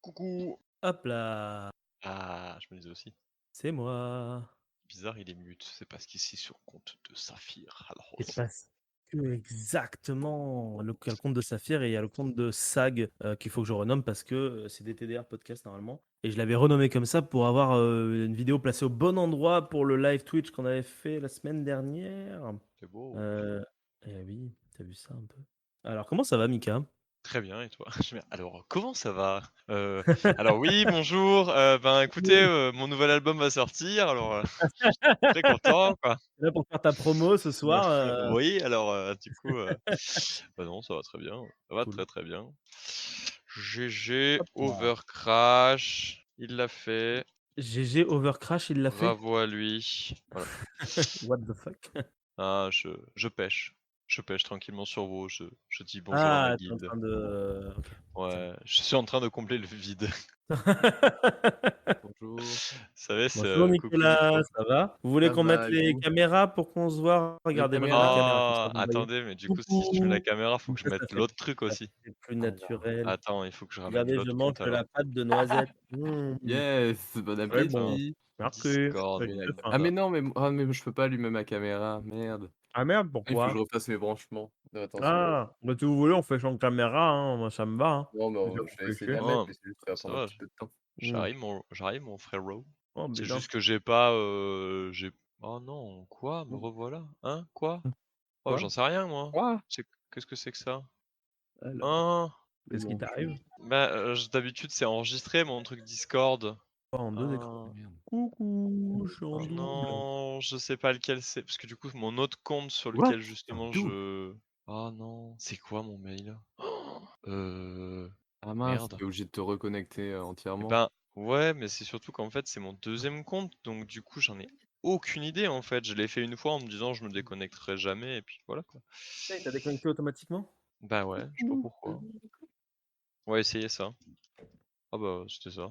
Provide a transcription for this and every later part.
Coucou. Hop là, Ah, je me disais aussi. c'est moi. Bizarre, il est mute. C'est parce qu'il est sur compte de Saphir. Alors, C'est parce que exactement, il y a le compte de Saphir et il y a le compte de Sag qu'il faut que je renomme parce que c'est des TDR podcast normalement. Et je l'avais renommé comme ça pour avoir une vidéo placée au bon endroit pour le live Twitch qu'on avait fait la semaine dernière. c'est beau. Euh, eh oui, t'as vu ça un peu. Alors, comment ça va, Mika? Très bien, et toi? Alors, comment ça va? Alors oui, bonjour. Ben écoutez, mon nouvel album va sortir. Alors, je suis très content, quoi. T'es là pour faire ta promo ce soir. Oui, alors du coup, bah non, ça va très bien. Ça va Cool. très très bien. GG Hop là. Overcrash, il l'a fait. GG Overcrash, il l'a fait. Bravo à lui. Voilà. What the fuck? Ah, je pêche. Je pêche tranquillement sur WoW. Je dis bonjour à ma Ah, t'es en guilde. train de. Ok. Ouais, je suis en train de combler le vide. Bonjour. Vous savez, Bonjour ce coucou Nicolas, Nico. ça va? Vous voulez Ça qu'on mette va et les vous? caméras pour qu'on se voit? Les Regardez, mettez la caméras? caméra comme ça Ah, vous me voyez. attendez, mais du coup, si je mets la Coucou! caméra, faut Comme que je mette l'autre truc ça aussi. fait plus Alors, naturel. Attends, il faut que je ramène Regardez, je l'autre mange compte de la alors. pâte de noisette. yes, bon Très bon. Attends, appétit. Merci. Discord, J'ai Merde. faim. Ah ça. mais non, mais je peux pas allumer ma caméra, merde. Ah merde, Il faut que je pourquoi? refasse mes branchements. Attention. Ah, bah si vous voulez, on fait sans caméra, hein, moi ça me va, hein. Non, mais C'est sûr je qu'on vais fait essayer de chier. la mettre, Oh, mais c'est juste que ça va ça prendre un va, petit peu de temps. Mmh. j'arrive mon frérot. Oh C'est bidon. juste que j'ai pas, j'ai oh non, quoi? Me revoilà? Hein? Quoi? Oh, Quoi? j'en sais rien moi. Quoi? Qu'est-ce que c'est que ça? Alors, Hein? le Qu'est-ce qui t'arrive? manchon. Bah, d'habitude, c'est enregistré mon truc Discord. Pas en 2 écrans. Ah Hein? merde. Coucou, je suis en Ah. double. Non, je sais pas lequel c'est, parce que du coup, mon autre compte sur What? lequel Un justement double? ah non, c'est quoi mon mail? Ah mince, Merde. tu obligé de te reconnecter, Eh entièrement. ben, ouais, mais c'est surtout qu'en fait, c'est mon deuxième compte, donc du coup, j'en ai aucune idée en fait. Je l'ai fait une fois en me disant je me déconnecterai jamais, et puis voilà quoi. Ça, il t'a déconnecté automatiquement? Bah ouais, je sais pas pourquoi. On va essayer ça. Ah bah, c'était ça.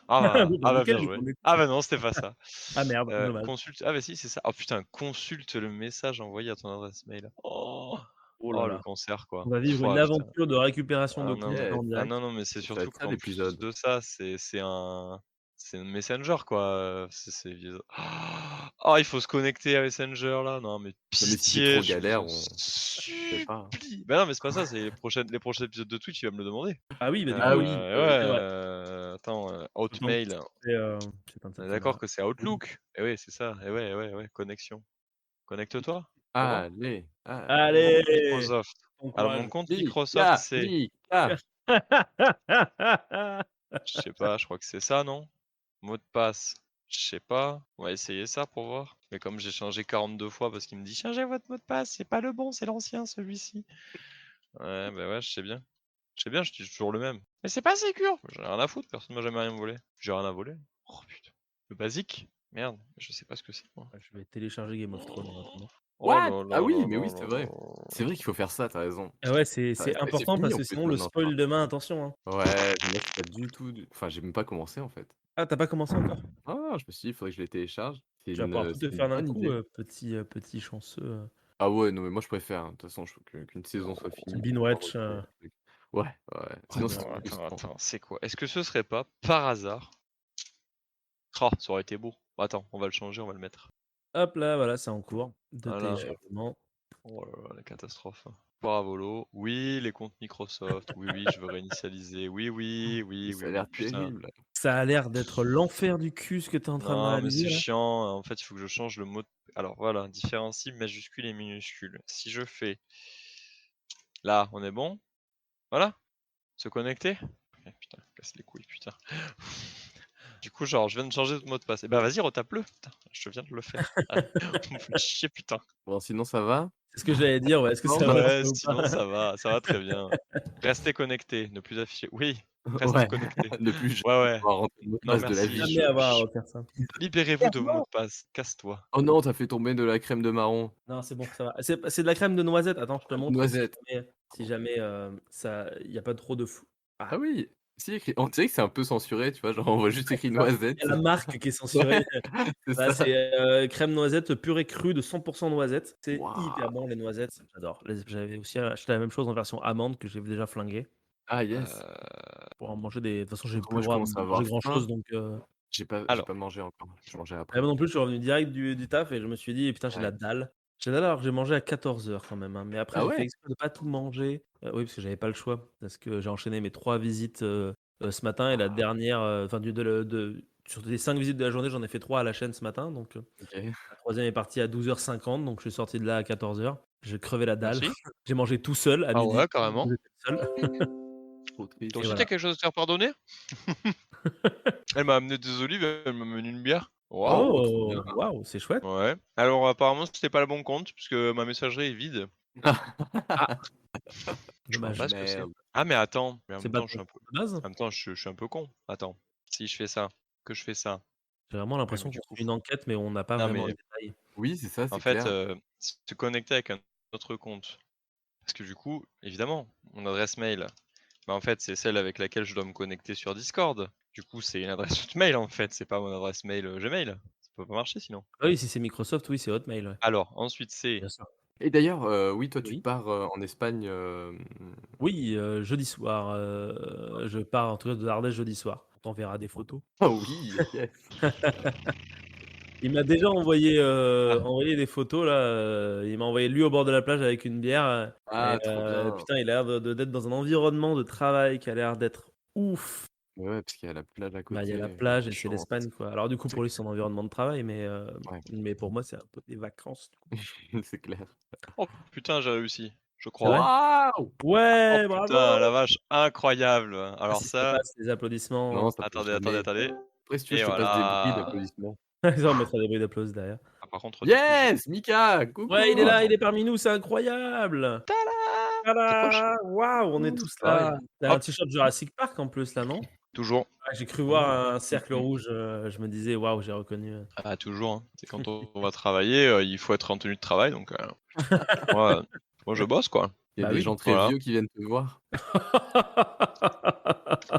Bah, Oui, bah, Ah bah nickel bien du joué. coup, Ah bah non, c'était pas ça. ah merde, dommage. Consulte. Ah bah si, c'est ça. Oh putain, consulte le message envoyé à ton adresse mail. Oh, Oh là oh le là. cancer quoi. On va vivre une Oh putain. aventure de récupération de Ah non comptes mais en yes, direct. non, mais c'est ça va surtout être ça qu'en plus l'épisode. de ça, c'est un Messenger quoi, c'est oh, il faut se connecter à Messenger là. Non mais Non mais si c'est pitié, trop je vous galère, en on fait pas, hein. supplie. Bah non, mais c'est pas ça, c'est les prochains épisodes de Twitch, il va me le demander. Ah oui, bah du Ah coup, oui, Ouais, c'est vrai. attends, Autant Hotmail, anticiper, c'est un de on cette est d'accord caméra. que c'est Outlook? Eh oui, c'est ça. Eh ouais, connexion. Connecte-toi, on va voir. allez, allez, Compte Allez! Microsoft. Bon Alors mon courage. compte Microsoft, Mika, c'est Mika. je sais pas, je crois que c'est ça, non? Mot de passe, je sais pas. On va essayer ça pour voir. Mais comme j'ai changé 42 fois parce qu'il me dit: «Changez votre mot de passe, c'est pas le bon, c'est l'ancien celui-ci». Ouais, bah ouais, je sais bien. Je sais bien, je dis toujours le même. «Mais c'est pas sécure!» J'en ai rien à foutre, personne m'a jamais rien volé. J'ai rien à voler. Oh putain. Le basique? Merde, je sais pas ce que c'est moi. Je vais télécharger Game of Thrones en attendant. Oh What? là Ah là oui, là mais oui, là là c'est vrai. là. C'est vrai qu'il faut faire ça, tu as raison. Ah ouais, c'est C'est important fini parce en que plus sinon le maintenant, je crois. spoil demain, attention, hein. Ouais, je mec, pas du tout du enfin, j'ai même pas commencé en fait. Ah, tu as pas commencé encore? Ah, je me suis dit: «Il faudrait que je les télécharge». Tu vas pouvoir tout C'est te une faire d'un bonne coup, idée. petit chanceux. Ah ouais, non mais moi je préfère, hein. De toute façon, je veux qu'une saison soit Petit finie pour binge pouvoir watch, reprendre le truc. Ouais, ouais, sinon c'est trop frustrant. Attends, c'est quoi? Est-ce que ce serait pas, par hasard oh, ça aurait été beau. Attends, on va le changer, on va le mettre. hop là, voilà, c'est en cours de Voilà. téléchargement. Oh là là, la catastrophe. Paravolo. Oui, les comptes Microsoft. Oui, oui, je veux réinitialiser. Oui, oui, Mais oui, ça oui, a oui. l'air Putain. terrible. Ça a l'air d'être l'enfer du cul ce que tu es en train de Non, mais réaliser c'est là. chiant. En fait, il faut que je change le mot. Alors voilà, différencie majuscule et minuscule. Si je fais là, on est bon? Voilà. Se connecter? Eh, putain, casse les couilles, putain. Du coup, genre, je viens de changer de mot de passe. Eh ben, vas-y, retape-le. Putain, je viens de le faire. Ah, on me fait chier, putain. Bon, sinon ça va? C'est ce que j'allais dire, ouais, est-ce que Non, ça va Ouais, ça ou sinon pas? ça va très bien. Restez connectés, ne plus afficher. Oui, reste ouais, connecté. ne plus jamais Ouais, ouais. pouvoir rentrer le mot de Non, passe de la merci. vie. Jamais avoir à faire ça. Libérez-vous Merde, de vos mots non! de passe. Casse-toi. Oh non, tu as fait tomber de la crème de marron. Non, c'est bon, ça va. C'est de la crème de noisette. Attends, je te montre Noisette. si jamais, ça il y a pas trop de fou Ah ah, oui, si écrit on dirait que c'est un peu censuré, tu vois? Genre on voit juste écrit ça. Il y a noisette. la marque qui est censurée. Ouais, c'est Là, ça. c'est, crème noisette purée crue de 100 noisette. C'est hyper Waouh! bon les noisettes, j'adore. J'avais aussi acheté la même chose en version amande que j'ai déjà flingué. Ah Heu, yes. pour en manger des. De toute façon, j'ai plus Moi, le je droit de commence à avoir manger grand faim. chose, donc. J'ai alors, pas mangé encore. Je mangerai Moi après. non plus, je suis revenu direct du taf et je me suis dit: «Putain, j'ai la Ouais. dalle». J'ai la dalle alors que j'ai mangé à 14h quand même, hein, mais après Ah j'ai fait ouais? exprès de pas tout manger. Oui, parce que j'avais pas le choix, parce que j'ai enchaîné mes 3 visites, ce matin et la Ah, dernière, enfin du de sur les 5 visites de la journée, j'en ai fait 3 à la chaîne ce matin, donc OK. la 3e est partie à 12h50, donc je suis sorti de là à 14h. J'ai crevé la dalle. merci. J'ai mangé tout seul à Ah ouais, midi. carrément. J'étais seul Trop Toi et triste. aussi, tu voilà. quelque chose à te faire pardonner? Elle m'a amené des olives, elle m'a amené une bière. Waouh! Oh, trop bien. Oh! Waouh, c'est chouette. Ouais. Alors apparemment, c'était pas le bon compte puisque ma messagerie est vide. Ah, Je vois dommage. pas ce que c'est. Merde. Ah mais attends, mais en C'est même pas temps, je ton suis un peu de base? en même temps, je suis un peu con. Attends, si je fais ça, que je fais ça J'ai vraiment et bah, l'impression du qu'on coup suit une enquête, mais on n'a pas non vraiment mais les détails. Oui, c'est ça, en c'est fait, clair. se connecter avec un autre compte parce que du coup, évidemment, mon adresse mail, bah, en fait, c'est celle avec laquelle je dois me connecter sur Discord. Du coup, c'est une adresse Hotmail, en fait, c'est pas mon adresse mail, Gmail. Ça peut pas marcher sinon. Ah oui, si c'est Microsoft, oui, c'est Hotmail, ouais. Alors ensuite, c'est Bien sûr. Et d'ailleurs, oui, toi, tu Oui. pars, en Espagne, Oui, jeudi soir, je pars en tout cas de l'Ardèche jeudi soir. On t'enverra des photos. ah oui, yes. Il m'a déjà ah, envoyé des photos là, il m'a envoyé lui au bord de la plage avec une bière, et Ah, trop bien. putain, il a l'air d'être dans un environnement de travail qui a l'air d'être ouf. Ouais, parce qu'il y a la plage à Bah, il y a la côté, plage et c'est chance. l'Espagne, quoi. Alors du coup, C'est pour lui, c'est son environnement de travail, ouais, mais pour moi, c'est un peu des vacances, du coup. c'est clair. oh putain, j'ai réussi, je C'est crois. vrai? Waouh! Oh Ouais, putain, la bravo! vache, incroyable! Ah, Alors si ça ça, passe, les applaudissements. Non, ça passe attendez, attendez, jamais. attendez Après, si tu veux, et je te passe des bruits voilà. d'applaudissements. Ça, on mettra des bruits d'applaudissements derrière. Ah par contre, du coup, je Yes! Mika! Ouais, il est oh là, Coucou! il non. est parmi nous, c'est incroyable! Tada! T'approches? Tada! Waouh, on est Coucou, tous pareil. là. Tu as un Hop, t-shirt Jurassic Park en plus là, non? toujours. Ouais, j'ai cru Ouais. voir un cercle rouge, je me disais: «Waouh, j'ai reconnu». Ah toujours, hein. C'est quand on va travailler, il faut être en tenue de travail donc moi, moi je bosse quoi. Il y a Bah des oui. gens très Voilà. vieux qui viennent te voir.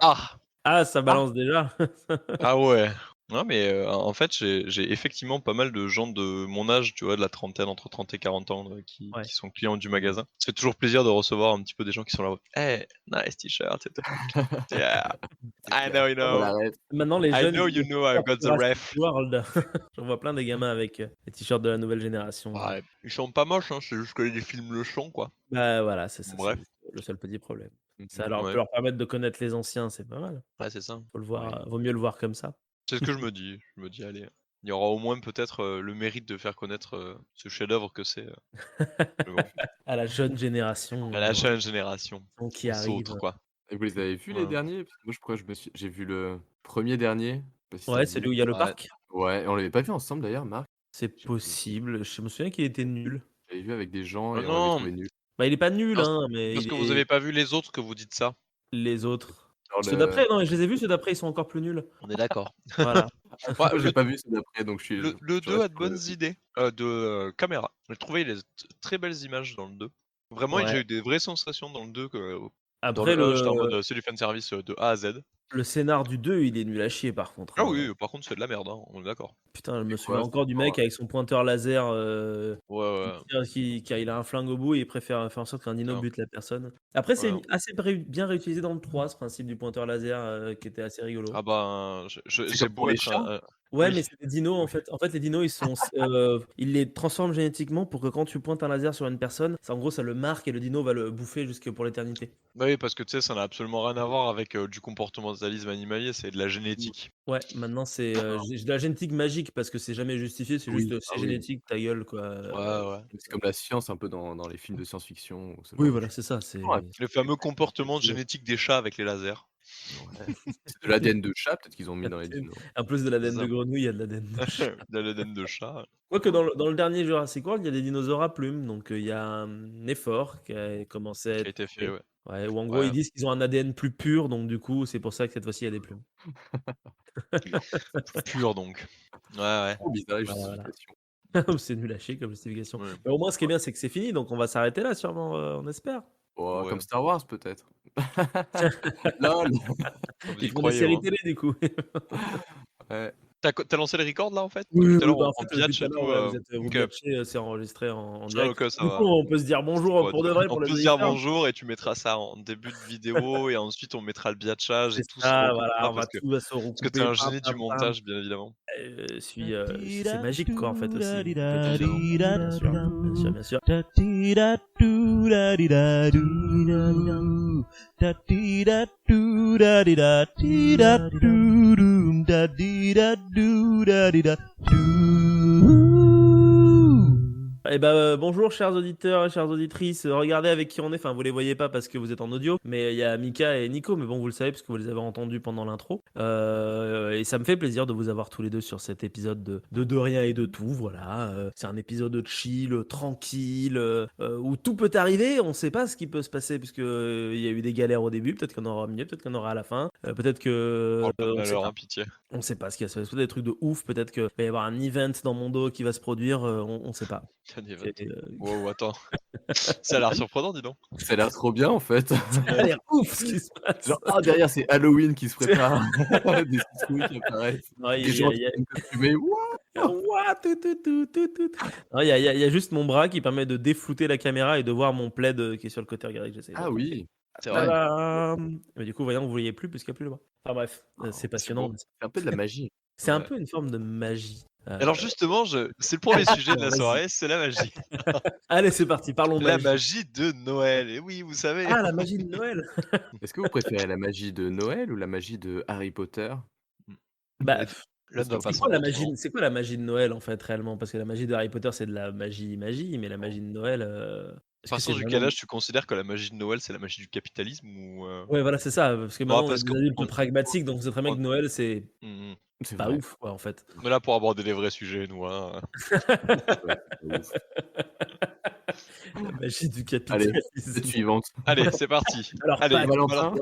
Ah! Ah, ça Ah! balance déjà. Ah ouais. Non mais en fait, j'ai effectivement pas mal de gens de mon âge, tu vois, de la trentaine, entre 30 et 40 ans, Ouais. qui sont clients du Mmh. magasin. Ça fait toujours plaisir de recevoir un petit peu des gens qui sont là: «Hey, nice t-shirt et tout». Yeah, C'est I clair. know you On a know. la ref. Maintenant les I jeunes, know ils you mettent know I've t-shirt got the Jurassic ref. World. J'en vois plein des gamins avec, les t-shirts de la nouvelle génération. Ouais, ils sont pas moches, hein, c'est juste que les films le sont, quoi. Bah, voilà, c'est ça, c'est Bref, juste le seul petit problème. Mmh Ça mh. leur peut ouais, leur permettre de connaître les anciens, c'est pas mal. ouais, c'est ça. Faut le Ouais. voir, vaut mieux le voir comme ça. C'est ce que je me dis. Je me dis: «Allez, il y aura au moins peut-être, le mérite de faire connaître, ce chef-d'œuvre que c'est, mais bon, À la jeune à la génération, jeune génération, qui aux autres, arrive. quoi». Et vous les avez vus les Voilà. derniers? Parce que moi je crois que j'ai vu le premier dernier, je sais pas si ça Ouais, te celui dit? où il y a le Ouais. parc? Ouais, et on l'avait pas vu ensemble d'ailleurs, Marc. C'est Je possible, je me souviens qu'il était nul. j'avais vu avec des gens Oh et on l'avait non! trouvé nul. Bah, il est pas nul, Non, c'est hein, mais parce il que vous est avez pas vu les autres que vous dites ça. les autres. Genre Ceux le d'après, non, je les ai vus ceux d'après, ils sont encore plus nuls. On est d'accord. Voilà. Ouais, moi j'ai pas vu ceux d'après donc le je 2 a reste de sur le bonnes idées, de, caméra. J'ai trouvé les très belles images dans le 2. Vraiment, Ouais. j'ai eu des vraies sensations dans le 2 que dans Après le 1, j'étais en mode, c'est du fanservice, de A à Z. le scénar du 2, il est nul à chier par contre, Ah hein. oui, par contre, c'est de la merde, hein, on est d'accord. Putain, je c'est me souviens quoi? C'est encore du genre, mec avec son pointeur laser, Ouais, qui ouais, tire qui il a un flingue au bout et il préfère faire en sorte qu'un dino putain, bute la personne. Après, c'est ouais. assez bien réutilisé dans le 3, ce principe du pointeur laser, qui était assez rigolo. Ah ben, c'est j'ai comme pour beau les être chats? Ouais, mais oui. c'est des dinos en Ouais. fait. En fait, les dinos, ils les transforment génétiquement pour que quand tu pointes un laser sur une personne, ça en gros, ça le marque et le dino va le bouffer jusque pour l'éternité. Bah oui, parce que tu sais, ça n'a absolument rien à voir avec, du comportementalisme animalier, c'est de la Mmh. génétique. Ouais, maintenant c'est, j'ai de la génétique magique parce que c'est jamais justifié, c'est juste, Oui, c'est ah oui. génétique, ta gueule quoi, Ouais, ouais. C'est comme la science un peu dans les films de science-fiction ou ce oui genre de voilà, choses. c'est ça, Ouais, c'est Le fameux comportement génétique des chats avec les lasers. ouais. C'est de l'ADN de chat peut-être qu'ils ont mis dans les dinos. en plus de C'est l'ADN de ça. grenouille, il y a de l'ADN de chat. De l'ADN de chat. Quoique dans le dernier Jurassic World, il y a des dinosaures à plumes, donc il y a un effort qui a commencé à Qui a être été fait, fait. ouais. Ouais, où en gros, ils Ouais, disent qu'ils ont un ADN plus pur, donc du coup, c'est pour ça que cette fois-ci, il y a des plumes. plus plus pur donc. Ouais, ouais. Trop bizarre les Voilà, voilà. justifications. C'est nul à chier comme justification. Ouais. Mais au moins, ce qui est bien, c'est que c'est fini, donc on va s'arrêter là sûrement, on espère. Oh, comme Ouais. Star Wars peut-être? LOL! Vous Ils y font des croyez, séries ouais. télé du coup. Ouais. T'as lancé le record là en fait? Oui, Depuis oui, tout à l'heure bah, en en en fait, depuis biatch tout à et l'heure, tout, ouais, vous OK. biatchez, c'est enregistré en Ah direct. OK, ça Du coup, va. on peut se dire bonjour Ouais, pour de vrai on pour les peut se dire auditeurs. bonjour et tu mettras ça en début de vidéo et ensuite on mettra le biatchage et C'est tout se ça, voilà, recoupera on va tout va se parce que tu es recouper, un pam, génie du pam, pam. montage, bien évidemment. C'est magique quoi en fait aussi, couper tout ça. Évidemment. Bien sûr, bien sûr, bien sûr. Eh ben, bonjour chers auditeurs et chères auditrices. Regardez avec qui on est. Enfin, vous les voyez pas parce que vous êtes en audio, mais il y a Mika et Nico. Mais bon, vous le savez parce que vous les avez entendus pendant l'intro. Et ça me fait plaisir de vous avoir tous les deux sur cet épisode de rien et de tout. Voilà, c'est un épisode chill, tranquille, où tout peut arriver. On sait pas ce qui peut se passer puisque il y a eu des galères au début. Peut-être qu'on aura au milieu, peut-être qu'on aura à la fin. Peut-être que Parle pas de on sait malheur, pas. hein, pitié. On sait pas ce qu'il y a. Peut-être des trucs de ouf. Peut-être qu'il va y avoir un event dans mon dos qui va se produire. On sait pas. Un event. C'est, Wow, attends. Ça a l'air surprenant, dis donc. Ça a l'air trop bien en fait. Ça a l'air ouf ce qui se passe. Genre, ah, derrière, c'est Halloween qui se C'est- prépare. Des citrouilles qui apparaissent. Non, Des gens qui viennent costumés. Wouah. Ouah, tout. Non, il y a juste mon bras qui permet de déflouter la caméra et de voir mon plaid qui est sur le côté. Regardez que j'essaie Ah d'approcher. oui. C'est vrai. Tadam. Mais du coup, voyons, vous ne voyez plus puisqu'il n'y a plus le bras. Enfin bref, c'est passionnant. beau. C'est un peu de la magie. C'est un Ouais. peu une forme de magie. Alors justement, c'est le premier sujet de la Vas-y. soirée, c'est la magie. Allez, c'est parti, parlons La magie. magie de Noël. Et oui, vous savez. Ah, la magie de Noël. Est-ce que vous préférez la magie de Noël ou la magie de Harry Potter? Bah, L'un ne va pas c'est sans quoi la l'autre, magie, non? c'est quoi la magie de Noël en fait réellement? Parce que la magie de Harry Potter c'est de la magie, mais la magie de Noël, est-ce que c'est Partir du vraiment... quel âge tu considères que la magie de Noël, c'est la magie du capitalisme ou Ouais, voilà, c'est ça, parce que Bah, maintenant on est parce des qu'on adultes on pragmatiques, donc c'est très bien on que Noël c'est mmh mh. C'est pas vrai. ouf quoi en fait. On est là pour aborder les vrais sujets, nous, hein. Ouais, c'est pas ouf. La magie du Allez, capitalisme. suivante. Allez, c'est parti. Alors Allez, Pâques, Valentin.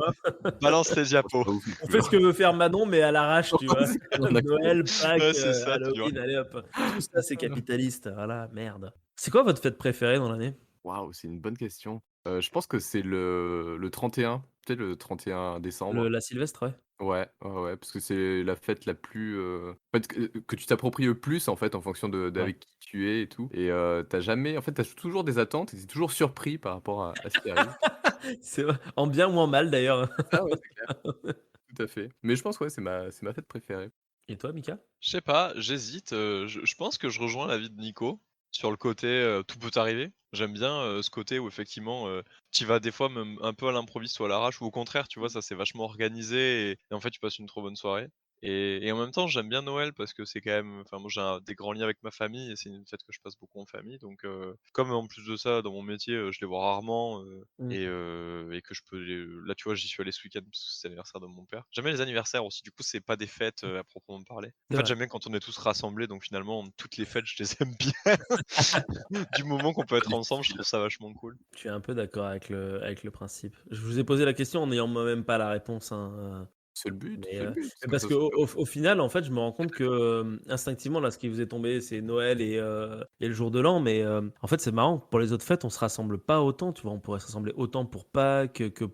balance les C'est diapos. pas ouf non on plus, fait hein. ce que veut faire Manon, mais à l'arrache, tu vois? D'accord. Noël, Pâques, Ouais, c'est ça, tu vois? Halloween, allez hop, tout ça c'est capitaliste, voilà, merde. C'est quoi votre fête préférée dans l'année? Waouh, c'est une bonne question. Je pense que c'est le 31, tu sais, le 31 décembre. La Sylvestre, ouais? Ouais, ouais, ouais, parce que c'est la fête la plus, en fait, que tu t'appropries le plus, en fait, en fonction de Ouais. d'avec qui tu es et tout et tu jamais en fait, tu as toujours des attentes et tu es toujours surpris par rapport à ce qui arrive. C'est vrai, en bien ou en mal d'ailleurs. Ah ouais, c'est clair, tout à fait. Mais je pense, ouais, c'est ma fête préférée. Et toi, Mika? Je sais pas, j'hésite, je pense que je rejoins l'avis de Nico sur le côté, tout peut arriver. J'aime bien, ce côté où effectivement, tu vas des fois même un peu à l'improviste ou à l'arrache ou au contraire, tu vois, ça c'est vachement organisé et en fait tu passes une trop bonne soirée et en même temps j'aime bien Noël parce que c'est quand même enfin moi j'ai des grands liens avec ma famille et c'est une fête que je passe beaucoup en famille donc comme en plus de ça dans mon métier, je les vois rarement, Mmh. et que je peux les là tu vois j'y suis allé ce week-end parce que c'est l'anniversaire de mon père. J'aime bien les anniversaires aussi, du coup c'est pas des fêtes, à proprement parler. En C'est fait vrai. j'aime bien quand on est tous rassemblés donc finalement toutes les fêtes je les aime bien. Du moment qu'on peut Pas être ensemble, je difficile. trouve ça vachement cool. Je suis un peu d'accord avec le principe. Je vous ai posé la question en n'ayant moi-même pas la réponse, hein, C'est le but, mais c'est le but, c'est comme parce ça qu'ause au final, en fait, je me rends compte que, instinctivement, là, ce qui vous est tombé, c'est Noël et le jour de l'an, mais en fait, c'est marrant. Pour les autres fêtes, on se rassemble pas autant, tu vois? On pourrait se rassembler autant pour Pâques que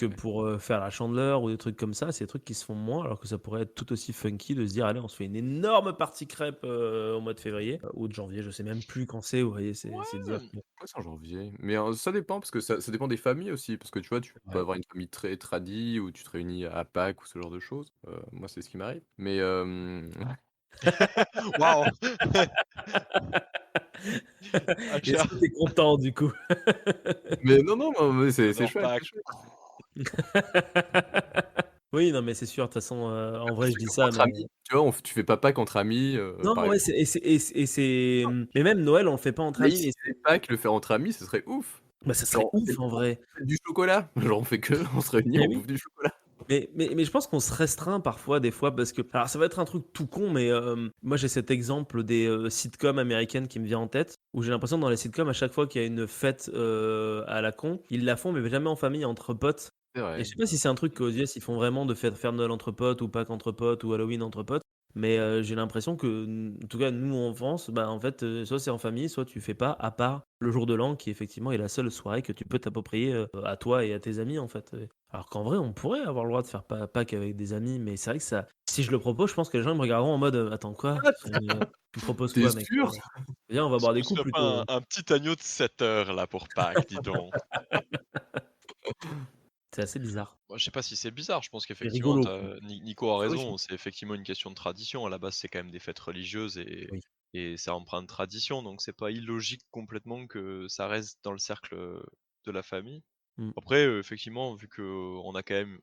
Ouais. pour, faire la Chandeleur ou des trucs comme ça. C'est des trucs qui se font moins, alors que ça pourrait être tout aussi funky de se dire: «Allez, on se fait une énorme partie crêpes, au mois de février, ou de janvier», je sais même plus quand c'est, vous voyez? C'est dire Ouais, que c'est en janvier, mais ça dépend parce que ça dépend des familles aussi, parce que tu vois, tu peux ouais. avoir une famille très tradi où tu te réunis à Pâques ou ce genre de choses. Moi, c'est ce qui m'arrive, mais Waouh! Ah Est-ce tiens, que tu es content du coup? mais non, non, mais c'est j'adore chouette, c'est Pâques. chouette. Oui, non, mais c'est sûr, de toute façon, en Après, vrai, je c'est dis comme ça, entre mais amis, tu vois? Tu fais pas Pâques entre amis, non, par ouais, exemple. mais même Noël, on le fait pas entre Mais amis, si mais c'est Pâques, le faire entre amis, ce serait ouf. bah, ça serait Genre, on fait ouf en vrai. du chocolat, genre on fait que on se réunit, Mais on oui, bouffe du chocolat. mais je pense qu'on se restreint parfois, des fois, parce que alors ça va être un truc tout con, mais moi, j'ai cet exemple des, sitcoms américaines qui me vient en tête, où j'ai l'impression dans les sitcoms, à chaque fois qu'il y a une fête, à la con, ils la font, mais jamais en famille, entre potes. C'est Et vrai. je sais pas si c'est un truc qu'aux US, ils font vraiment de faire Noël entre potes ou Pâques entre potes ou Halloween entre potes. Mais j'ai l'impression que, en tout cas, nous en France, bah, en fait, soit c'est en famille, soit tu fais pas, à part le jour de l'an, qui effectivement est la seule soirée que tu peux t'approprier à toi et à tes amis, en fait. Alors qu'en vrai, on pourrait avoir le droit de faire Pâques avec des amis, mais c'est vrai que ça, Si je le propose, je pense que les gens ils me regarderont en mode, «Attends quoi? Tu me proposes Tu quoi mec? sûr? Viens on va Est-ce boire des qu'on se coups ferait pas plutôt». un petit agneau de 7 heures là pour Pâques, dis donc? C'est assez bizarre Moi, je sais pas si c'est bizarre, je pense et qu'effectivement rigolo tu quoi. Nico a Oui, raison, c'est effectivement une question de tradition. À la base, c'est quand même des fêtes religieuses oui. et ça empreinte de tradition, donc c'est pas illogique complètement que ça reste dans le cercle, de la famille. Mmh. Après, effectivement, vu qu'on a quand même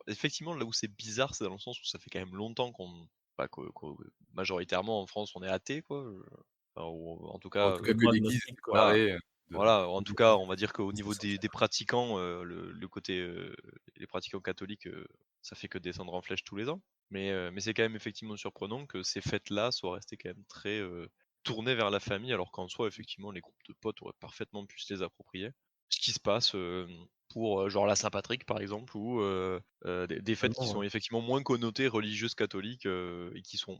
effectivement, là où c'est bizarre, c'est dans le sens où ça fait quand même longtemps qu'on bah, qu'au majoritairement en France, on est athée quoi, enfin ou en tout En cas, tout Plus cas ou que moins l'église est agnostique quoi. voilà. séparée, de Voilà, en tout cas, on va dire qu'au C'est niveau des essentiel. pratiquants, le côté, les pratiquants catholiques, ça fait que descendre en flèche tous les ans. Mais c'est quand même effectivement surprenant que ces fêtes-là soient restées quand même très, tournées vers la famille, alors qu'en soi, effectivement, les groupes de potes auraient parfaitement pu se les approprier. Ce qui se passe, pour, genre la Saint-Patrick, par exemple, ou, des fêtes qui Totalement, ouais. sont effectivement moins connotées religieuses catholiques, et qui sont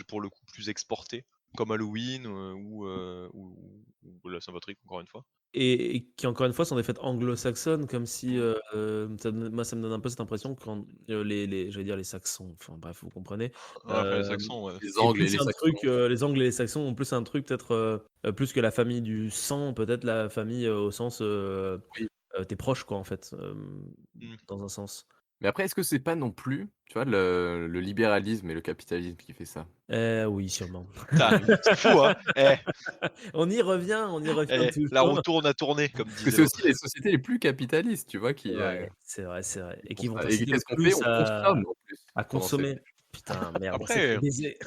pour le coup plus exportées, comme Halloween, ou la Saint-Patrick, encore une fois. Et qui encore une fois sont des fêtes anglo-saxonnes comme si, Mmh. moi ça me donne un peu cette impression quand, les j'allais dire les Saxons, enfin bref, vous comprenez. Ouais, enfin les Hem Saxons, ouais. les et Angles et plus les un Saxons. truc, les Anglais et les Saxons ont plus un truc peut-être, plus que la famille du sang, peut-être la famille, au sens, Oui. tu proche quoi en fait, Mmh. dans un sens. Mais après, est-ce que c'est pas non plus, tu vois, le libéralisme et le capitalisme qui fait ça? Oui sûrement. C'est fou, hein? On y revient La roue toujours. tourne à tourner, comme Parce que disait c'est aussi l'autre. les sociétés les plus capitalistes, tu vois, Ouais, c'est vrai qui et font qui vont ça. Et t'inciter le qu'est-ce qu'on fait? plus On à consomme en plus pendant ces consommer. fêtes. Putain merde, on s'est fait Après baiser.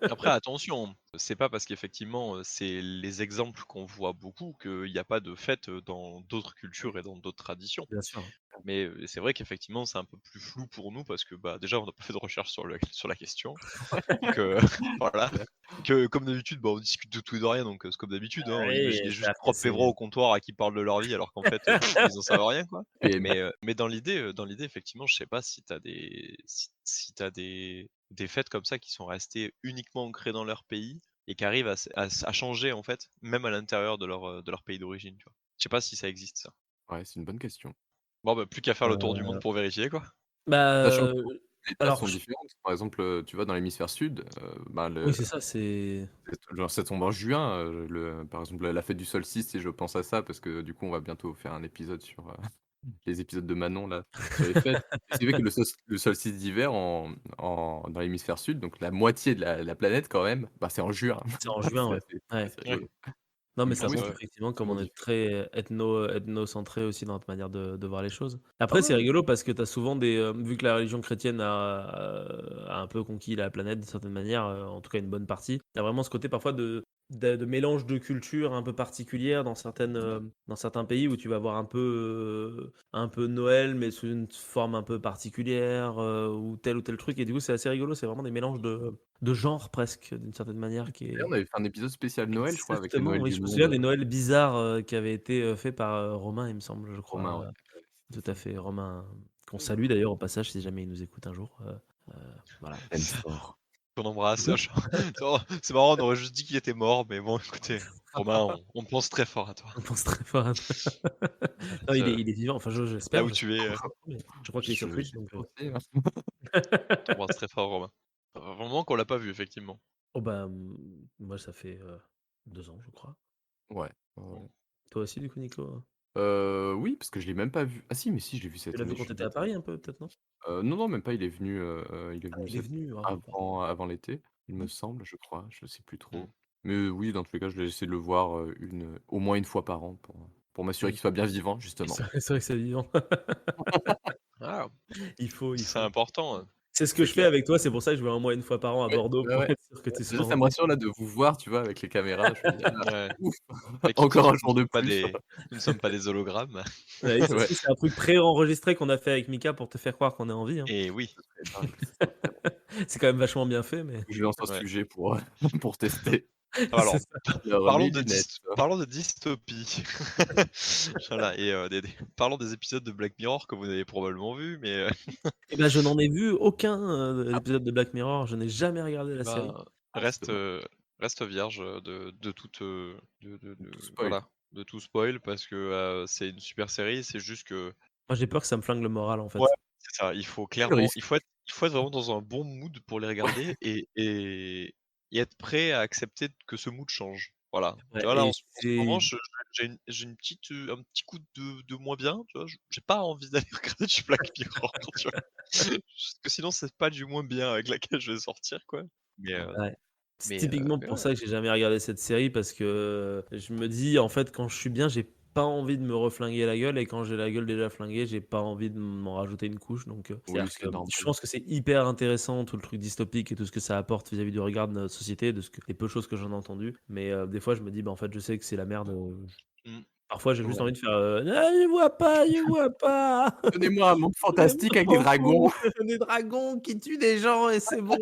Après attention, c'est pas parce qu'effectivement, c'est les exemples qu'on voit beaucoup qu'il y a pas de fête, dans d'autres cultures et dans d'autres traditions. Bien sûr. Mais, c'est vrai qu'effectivement, c'est un peu plus flou pour nous parce que, bah, déjà, on n'a pas fait de recherche sur la question. Donc, C'est voilà. clair. Que comme d'habitude, bah, on discute de tout et de rien, donc, c'est comme d'habitude, hein. Oui, Imaginez juste c'est-à-dire que 3 pévrots au comptoir à qui parlent de leur vie alors qu'en fait, ils en savent rien, quoi. PMU. Mais dans l'idée, effectivement, je sais pas si tu as des fêtes comme ça qui sont restées uniquement ancrées dans leur pays et qui arrivent à changer, en fait, même à l'intérieur de leur pays d'origine, tu vois? Je sais pas si ça existe ça. Ouais, c'est une bonne question. Bon, bah, plus qu'à faire le tour du monde Heu, pour vérifier, quoi. Sachant bah, que les dates alors sont je différentes. Par exemple, tu vois, dans l'hémisphère sud, bah, oui, c'est ça, c'est genre ça tombe en juin, par exemple, la fête du solstice et je pense à ça parce que du coup, on va bientôt faire un épisode sur, les épisodes de Manon là, sur les fêtes. Et ce qui fait que le solstice d'hiver dans l'hémisphère sud, donc la moitié de la planète quand même, bah, c'est en juin. c'est en juin, ouais. C'est Ouais. assez Ouais. rigolo. Non, mais Du ça coup, oui, Ouais, montre ouais. c'est effectivement comme totalement on est différent. très ethnocentré aussi dans notre manière de voir les choses. Ah Après, ouais, c'est ouais. rigolo parce que tu as souvent des, vu que la religion chrétienne a un peu conquis la planète d'une certaine manière, en tout cas une bonne partie, il y a vraiment ce côté parfois de mélange de cultures un peu particulières dans certains pays où tu vas avoir un peu Noël, mais sous une forme un peu particulière, ou tel truc et du coup, c'est assez rigolo. C'est vraiment des mélanges de genres presque d'une certaine manière qui D'ailleurs, est on avait fait un épisode spécial Noël, je crois, avec les exactement, Noëls oui, du je me souviens monde, des Noëls bizarres, qui avaient été, faits par, Romain, il me semble, je romains, crois, ouais, tout c'est à ça. fait, Romain, qu'on salue d'ailleurs au passage si jamais il nous écoute un jour, voilà. Aime fort. Qu'on embrasse, c'est marrant, on aurait juste dit qu'il était mort, mais bon, écoutez, Romain, on pense très fort à toi. On pense très fort à toi. Non, Ce il est vivant, enfin Là j'espère, où tu es, mais je crois qu'il est sur Twitch donc J'espère aussi, hein. on t'embrasse très fort, Romain. Ça fait un moment qu'on l'a pas vu, effectivement. Oh bah, moi ça fait, 2 ans je crois. Ouais, ouais, Mmh. ouais. Toi aussi du coup Nico? Oui, parce que je l'ai même pas vu. Ah si, mais si, je l'ai vu Tu cette l'as vu année, je quand suis tu étais à bête. Paris un peu peut-être, non? Non, non, même pas, il est Ah venu il est cette venu, ah bah, avant l'été, il me mmh, semble, je crois, je sais plus Mmh. trop. Mais oui, dans tous les cas, je vais essayer de le voir, au moins une fois par an pour m'assurer mmh. qu'il soit bien vivant, justement. C'est vrai que c'est vivant. Ah, Il c'est faut. important, C'est ce que C'est je fais clair. avec toi, c'est pour ça que je vais au moins une fois par an à Ouais, Bordeaux ouais, pour ouais. être sûr que Ouais, tu déjà, sois ça en me vie. rassure là de vous voir, tu vois, avec les caméras, je me dis: «Ah ouais. ouf, Ouais, encore un jour de plus». nous ne sommes pas des hologrammes. Ouais, ça se Ouais, trouve, c'est un truc pré-enregistré qu'on a fait avec Mika pour te faire croire qu'on est en vie, hein. Et oui, ce serait dingue, ce serait vraiment C'est quand même vachement bien fait, mais je lance un ouais. sujet pour, pour tester. Alors, c'est ça. Alors mes lunettes. parlons de dystopie. Voilà et parlons des épisodes de Black Mirror que vous avez probablement vus, mais, Et ben, je n'en ai vu aucun, épisode de Black Mirror, je n'ai jamais regardé et la série. ben, Ah, c'est dommage. reste vierge, de toute, Tout spoil. voilà, de tout spoil parce que, c'est une super série. C'est juste que Moi, j'ai peur que ça me flingue le moral, en ouais, fait. c'est ça, il faut C'est le clairement risque. il faut être vraiment dans un bon mood pour les regarder et être prêt à accepter que ce mood change. Voilà. Tu Ouais, vois, là, et en ce moment, c'est j'ai une petite, un petit coup de moins bien, tu vois? J'ai pas envie d'aller regarder du Black Mirror, tu vois? Parce que sinon, c'est pas du moins bien avec laquelle je vais sortir, quoi. Mais heu, ouais. C'est mais typiquement mais pour ouais. ça que j'ai jamais regardé cette série parce que je me dis, en fait, quand je suis bien, j'ai pas envie de me reflinguer la gueule et quand j'ai la gueule déjà flinguée, j'ai pas envie de m'en rajouter une couche donc Oui, c'est-à-dire que c'est je normal. pense que c'est hyper intéressant tout le truc dystopique et tout ce que ça apporte vis-à-vis du regard de notre société, de ce que les peu de choses que j'en ai entendues, mais des fois je me dis: «Bah, en fait, je sais que c'est la merde», Mmh. parfois j'ai juste Ouais. envie de faire: «Ah, je vois pas, je vois pas! Donnez-moi un monde Je fantastique avec des m'en dragons. fous, des dragons qui tuent des gens et c'est bon!»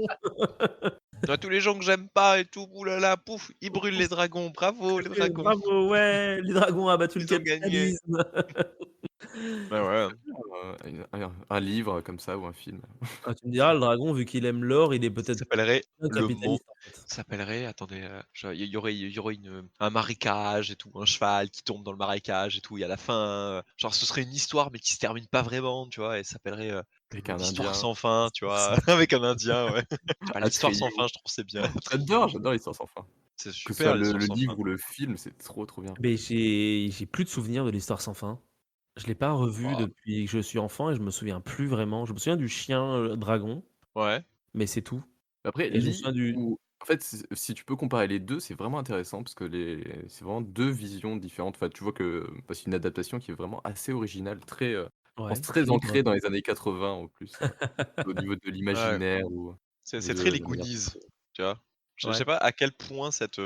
Ah, tous les gens que j'aime pas et tout, ouh là là, pouf, ils brûlent les dragons, bravo les dragons, Bravo, ouais, les dragons ont abattu le ils ont gagné. capitalisme. Bah ouais. Un livre comme ça ou un film. Ah, tu me diras, le dragon, vu qu'il aime l'or, il est Ça peut-être s'appellerait bien le mon capitaliste, en fait. ça s'appellerait attendez, il y aurait un marécage et tout, un cheval qui tombe dans le marécage et tout et à la fin, genre ce serait une histoire mais qui se termine pas vraiment, tu vois? Et ça s'appellerait, Avec un l'histoire indien, sans fin, tu L'histoire sans vois? fin. Avec un indien, ouais. Tu vois? L'histoire sans Atreyu. fin, je trouve c'est bien, Atreyu. J'adore l'histoire sans fin. C'est Que ce soit super le l'histoire sans fin. livre ou le film, c'est trop, trop bien. Mais j'ai plus de souvenirs de l'histoire sans fin. Je l'ai pas revu Waouh, depuis que je suis enfant et je me souviens plus vraiment. Je me souviens du chien, dragon, ouais, mais c'est tout Après, et je me lis souviens du ou en fait, si tu peux comparer les 2, c'est vraiment intéressant parce que c'est vraiment 2 visions différentes. Enfin, tu vois que bah, c'est une adaptation qui est vraiment assez originale, très, je pense ouais, très livre. ancrée dans les années 80 en plus, au niveau de ouais. l'imaginaire ou C'est de très les la manière de Goonies, penser. tu vois? Je sais Ouais. pas à quel point cette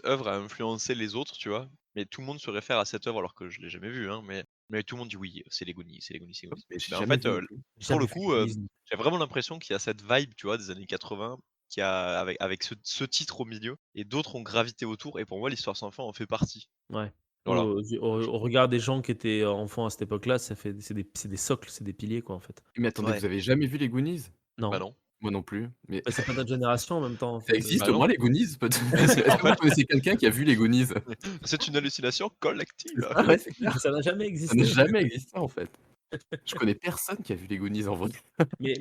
œuvre a influencé les autres, tu vois? Mais tout le monde se réfère à cette œuvre alors que je l'ai jamais vue, hein, mais tout le monde dit: «Oui, c'est les Goonies, c'est les Goonies, c'est les Goonies». Mais j'ai Mais en jamais fait, vu non plus. pour le Jamais fait coup, de Goonies. j'ai vraiment l'impression qu'il y a cette vibe, tu vois, des années 80 qui a avec ce titre au milieu et d'autres ont gravité autour et pour moi, l'Histoire sans fin en fait partie. Ouais. Voilà. Au regard des gens qui étaient enfants à cette époque-là, ça fait c'est des socles, c'est des piliers, quoi, en fait. Mais attendez, Ouais. vous avez jamais vu les Goonies? Bah Non, non. Moi non plus, mais bah, c'est pas notre génération en même temps, en ça fait, existe Bah au moins non. les Goonies peut-être? Mais c'est Est-ce en que vous fait, connaissez quelqu'un qui a vu les Goonies? c'est une hallucination C'est collective. ça, ouais, c'est clair. ça n'a jamais Ça n'a existé. jamais existé en fait. Je connais personne qui a vu les Goonies en vrai.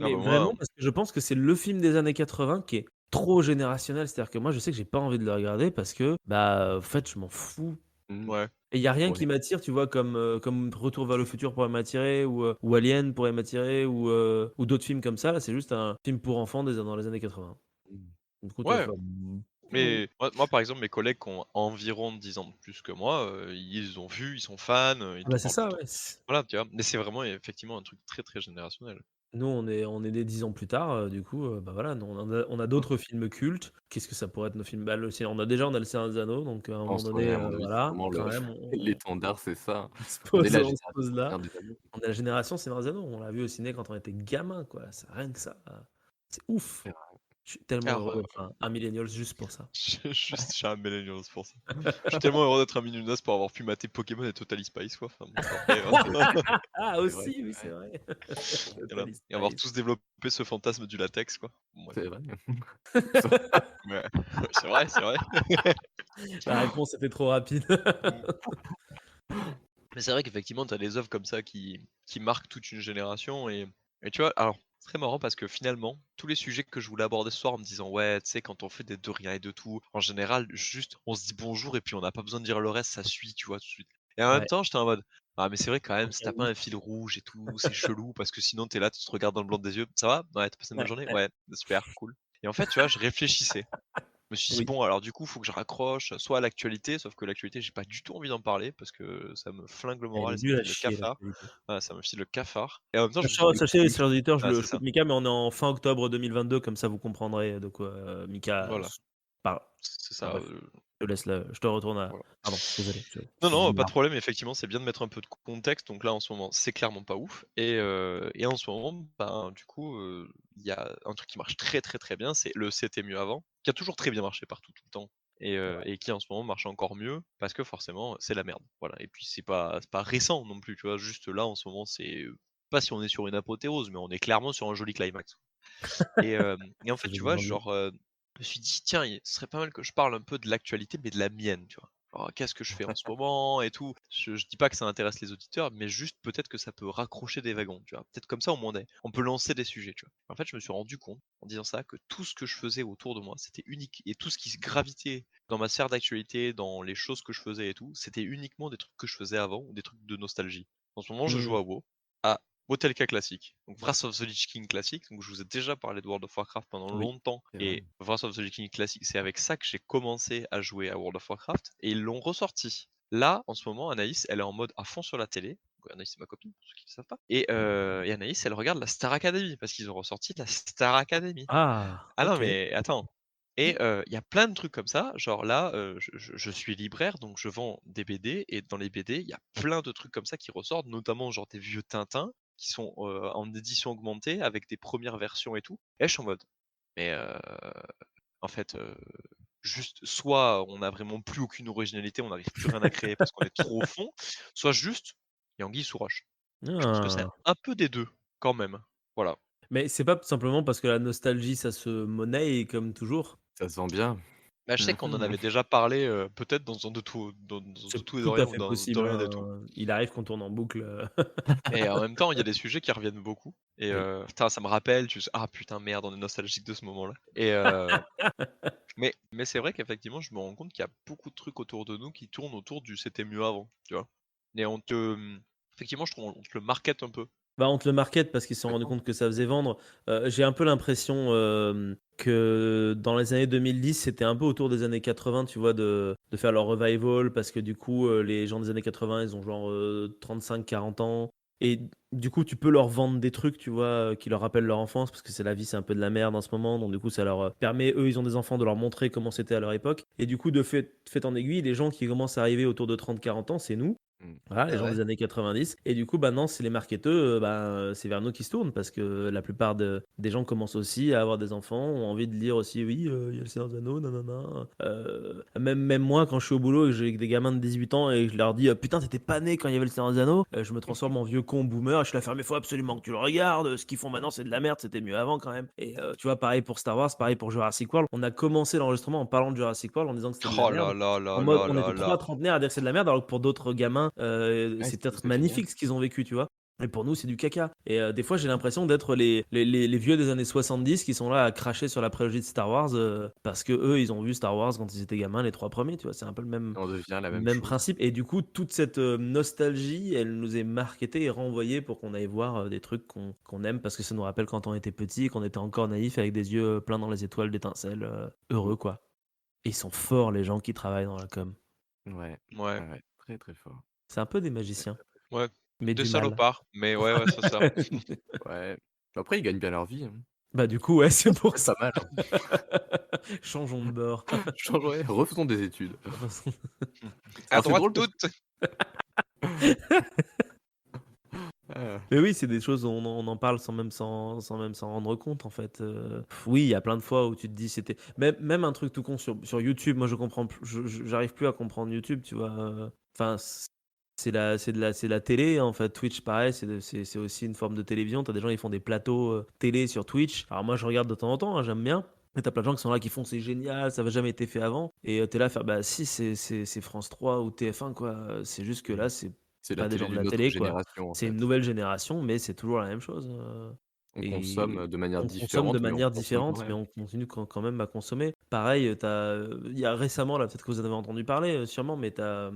Ah Mais bah moi, vraiment parce que je pense que c'est le film des années 80 qui est trop générationnel. C'est-à-dire que moi, je sais que j'ai pas envie de le regarder parce que, bah, en fait, je m'en fous Mmh, ouais. et il y a rien ouais. qui m'attire, tu vois? Comme Retour vers le futur pourrait m'attirer ou Alien pourrait m'attirer ou d'autres films comme ça. Là, c'est juste un film pour enfants dans les années 80. Mmh. Du coup, tu vas Ouais. faire: «Mmh, OK». Mais moi, par exemple, mes collègues qui ont environ 10 ans de plus que moi, ils ont vu, ils sont fans, ils Ah t'en bah, c'est parlent tout ça, le temps. ouais. Voilà, tu vois? Mais c'est vraiment effectivement un truc très, très générationnel. Nous, on est nés 10 ans plus tard, du coup, bah, voilà, nous on a d'autres films cultes. Qu'est-ce que ça pourrait être nos films? Bah, on a Le Seigneur des Anneaux, donc à un Je moment pense, donné, ouais, à mon avis, c'est voilà, vraiment quand le même, l'étendard, c'est ça. on se On est pose la on se génération pose là. Seigneur des Anneaux. On est la génération Seigneur des Anneaux, on l'a vu au ciné quand on était gamin, quoi, c'est rien que ça, c'est ouf. C'est vrai. Je suis tellement Alors, heureux d'être un millennial juste pour ça. je suis un millennials pour ça. Je suis tellement heureux d'être un millennials pour avoir pu mater Pokémon et Totally Spice, quoi. Enfin bon, après, C'est vrai, Ah c'est vrai, aussi, oui, c'est c'est vrai. vrai. voilà Totally et avoir Spies. tous développé ce fantasme du latex, quoi. Bon bref. C'est vrai. Ouais, c'est vrai, c'est vrai. La réponse était trop rapide. Mmh. Mais c'est vrai qu'effectivement, tu as des œuvres comme ça qui marquent toute une génération et tu vois? Alors, c'est très marrant parce que finalement, tous les sujets que je voulais aborder ce soir en me disant: «Ouais, tu sais, quand on fait des de rien et de tout, en général, juste, on se dit bonjour et puis on n'a pas besoin de dire le reste, ça suit», tu vois? Tout de suite et en même Ouais, temps, j'étais en mode: «Ah mais c'est vrai quand même, si tu as pas j'avoue. un fil rouge et tout, c'est chelou parce que sinon tu es là, tu te regardes dans le blanc des yeux. Ça va? Ouais, tu as passé une bonne Ouais, journée? ouais, Ouais, super, cool» et en fait, tu vois, je réfléchissais. Je me suis dit: oui. «Bon, alors du coup, faut que je raccroche soit à l'actualité», sauf que l'actualité, j'ai pas du tout envie d'en parler parce que ça me flingue le Elle moral est et ça me nulle à file le chier cafard. l'actualité. Voilà, ça me file le cafard et en même temps, je me suis Sachant dit: sachez, chers auditeurs, «Ah, c'est je coupe ça, Mika, mais on est en fin octobre 2022, comme ça vous comprendrez de quoi, Mika voilà, parle. c'est Enfin ça, bref, je te retourne à voilà». pardon, désolé, Non, je non, pas de m'énerve. problème, effectivement, c'est bien de mettre un peu de contexte, donc là, en ce moment, c'est clairement pas ouf et en ce moment, ben, du coup, il y a un truc qui marche très, très, très bien, c'est le «C'était mieux avant», qui a toujours très bien marché partout, tout le temps et qui, en ce moment, marche encore mieux parce que forcément, c'est la merde, voilà et puis c'est pas récent non plus, tu vois? Juste là, en ce moment, c'est, pas si on est sur une apothéose, mais on est clairement sur un joli climax et en fait, C'est tu vois, joliment dit. genre, je me suis dit: «Tiens, ce serait pas mal que je parle un peu de l'actualité, mais de la mienne», tu vois? «Oh, qu'est-ce que je fais en ce moment?» et tout. Je dis pas que ça intéresse les auditeurs, mais juste peut-être que ça peut raccrocher des wagons, tu vois? Peut-être comme ça, au moins, on peut lancer des sujets, tu vois? En fait, je me suis rendu compte, en disant ça, que tout ce que je faisais autour de moi, c'était unique et tout ce qui se gravitait dans ma sphère d'actualité, dans les choses que je faisais et tout, c'était uniquement des trucs que je faisais avant ou des trucs de nostalgie. En ce moment, je joue Mmh. à WoW, à Wotelka classique, donc Wrath of the Lich King classique, donc je vous ai déjà parlé de World of Warcraft pendant Oui, longtemps c'est vrai. et Wrath of the Lich King classique, c'est avec ça que j'ai commencé à jouer à World of Warcraft et ils l'ont ressorti. Là, en ce moment, Anaïs, elle est en mode à fond sur la télé. Donc, Anaïs, c'est ma copine, pour ceux qui ne savent pas. Et Anaïs, elle regarde la Star Academy parce qu'ils ont ressorti la Star Academy. Ah, Ah non, OK. mais attends. Et il y a plein de trucs comme ça. Genre là, je suis libraire, donc je vends des BD. Et dans les BD, il y a plein de trucs comme ça qui ressortent, notamment genre des vieux Tintins qui sont en édition augmentée avec des premières versions et tout. Et je suis en mode, mais en fait, juste soit on a vraiment plus aucune originalité, on n'arrive plus rien à créer parce qu'on est trop au fond, soit juste, il y a anguille sous roche. Je pense que c'est Ah. un peu des 2 quand même. Voilà. Mais c'est pas simplement parce que la nostalgie, ça se monnaie comme toujours? Ça se vend bien. Bah, je sais qu'on en Mmh. avait déjà parlé, peut-être dans un de tout dans C'est Tout et de tout rien à ou fait dans possible, De rien et tout. hein, il arrive qu'on tourne en boucle, Mais en même temps, il y a des sujets qui reviennent beaucoup et Oui. putain, ça me rappelle, tu sais: «Ah putain, merde, on est nostalgique de ce moment-là» et mais c'est vrai qu'effectivement, je me rends compte qu'il y a beaucoup de trucs autour de nous qui tournent autour du «c'était mieux avant», tu vois? Et effectivement, je trouve on te le market un peu. Bah, on te le market parce qu'ils se sont rendus Complètement. compte que ça faisait vendre. J'ai un peu l'impression, que dans les années 2010, c'était un peu autour des années 80, tu vois? De faire leur revival parce que du coup, les gens des années 80, ils ont genre, 35-40 ans et du coup, tu peux leur vendre des trucs, tu vois? Qui leur rappellent leur enfance parce que c'est la vie, c'est un peu de la merde en ce moment, donc du coup, ça leur, permet eux, ils ont des enfants, de leur montrer comment c'était à leur époque et du coup, de fait en aiguille, les gens qui commencent à arriver autour de 30-40 ans, c'est nous. Mmh. Voilà, les Ah gens ouais? des années 90 et du coup, maintenant, c'est les marketeurs, c'est vers nous qu'ils se tournent parce que la plupart des gens commencent aussi à avoir des enfants, ont envie de lire aussi: «Oui, il y a le Seigneur des Anneaux, nanana». Même moi, quand je suis au boulot et que j'ai des gamins de 18 ans et que je leur dis: «Putain, tu pas né quand il y avait le Seigneur des Anneaux», je me transforme en vieux con boomer, je suis là: «Mais faut absolument que tu le regardes, ce qu'ils font maintenant, c'est de la merde, c'était mieux avant quand même» et tu vois, pareil pour Star Wars, pareil pour Jurassic World. On a commencé l'enregistrement en parlant de Jurassic World en disant que c'était de la Oh merde. là là En là mode, là on là était 3 là. trentenaires à dire que c'est de la merde, alors que pour d'autres gamins, Ouais, c'est c'est peut-être génial. magnifique ce qu'ils ont vécu, tu vois? Et pour nous, c'est du caca. Et des fois, j'ai l'impression d'être les vieux des années 70 qui sont là à cracher sur la prélogie de Star Wars, parce que eux, ils ont vu Star Wars quand ils étaient gamins, les 3 premiers, tu vois? C'est un peu le même On devient la même même chose. principe et du coup, toute cette, nostalgie, elle nous est marketée et renvoyée pour qu'on aille voir, des trucs qu'on aime parce que ça nous rappelle quand on était petit, qu'on était encore naïf avec des yeux, pleins dans les étoiles d'étincelles, Mmh. heureux, quoi. Et ils sont forts les gens qui travaillent dans la com. Ouais, Ouais, ouais, ouais, très, très fort. C'est un peu des Très, magiciens, très, très ouais, mais des du mal. salopards, mais ouais, ouais, c'est ça. ouais. Après, ils gagnent bien leur vie, hein. Bah, du coup, ouais, c'est C'est pour peut-être ça. pas mal, hein. Changeons de bord. Ouais, refaisons des études. À Alors c'est droite drôle parce que toutes! ah, Mais oui, c'est des choses, on en parle sans même s'en rendre compte, en fait, oui, il y a plein de fois où tu te dis c'était même un truc tout con sur YouTube, moi je comprends p je j'arrive plus à comprendre YouTube, tu vois? Enfin, c'est la télé, en fait. Twitch, pareil, c'est aussi une forme de télévision. Tu as des gens, ils font des plateaux, télé sur Twitch. Alors moi, je regarde de temps en temps, hein, j'aime bien. Mais tu as plein de gens qui sont là, qui font: «C'est génial, ça avait jamais été fait avant» et tu es là à faire: «Bah si, c'est France 3 ou TF1, quoi, c'est juste que mmh, là, c'est c'est la pas des télé gens de d'une la autre télé, quoi». génération, en C'est une fait. nouvelle génération, mais c'est toujours la même chose, On consomme et de manière on consomme de différente, mais on manière consomme quand différente, mais même. on continue quand même à consommer. Pareil, il y a récemment, là, peut-être que vous en avez entendu parler, sûrement, mais tu as,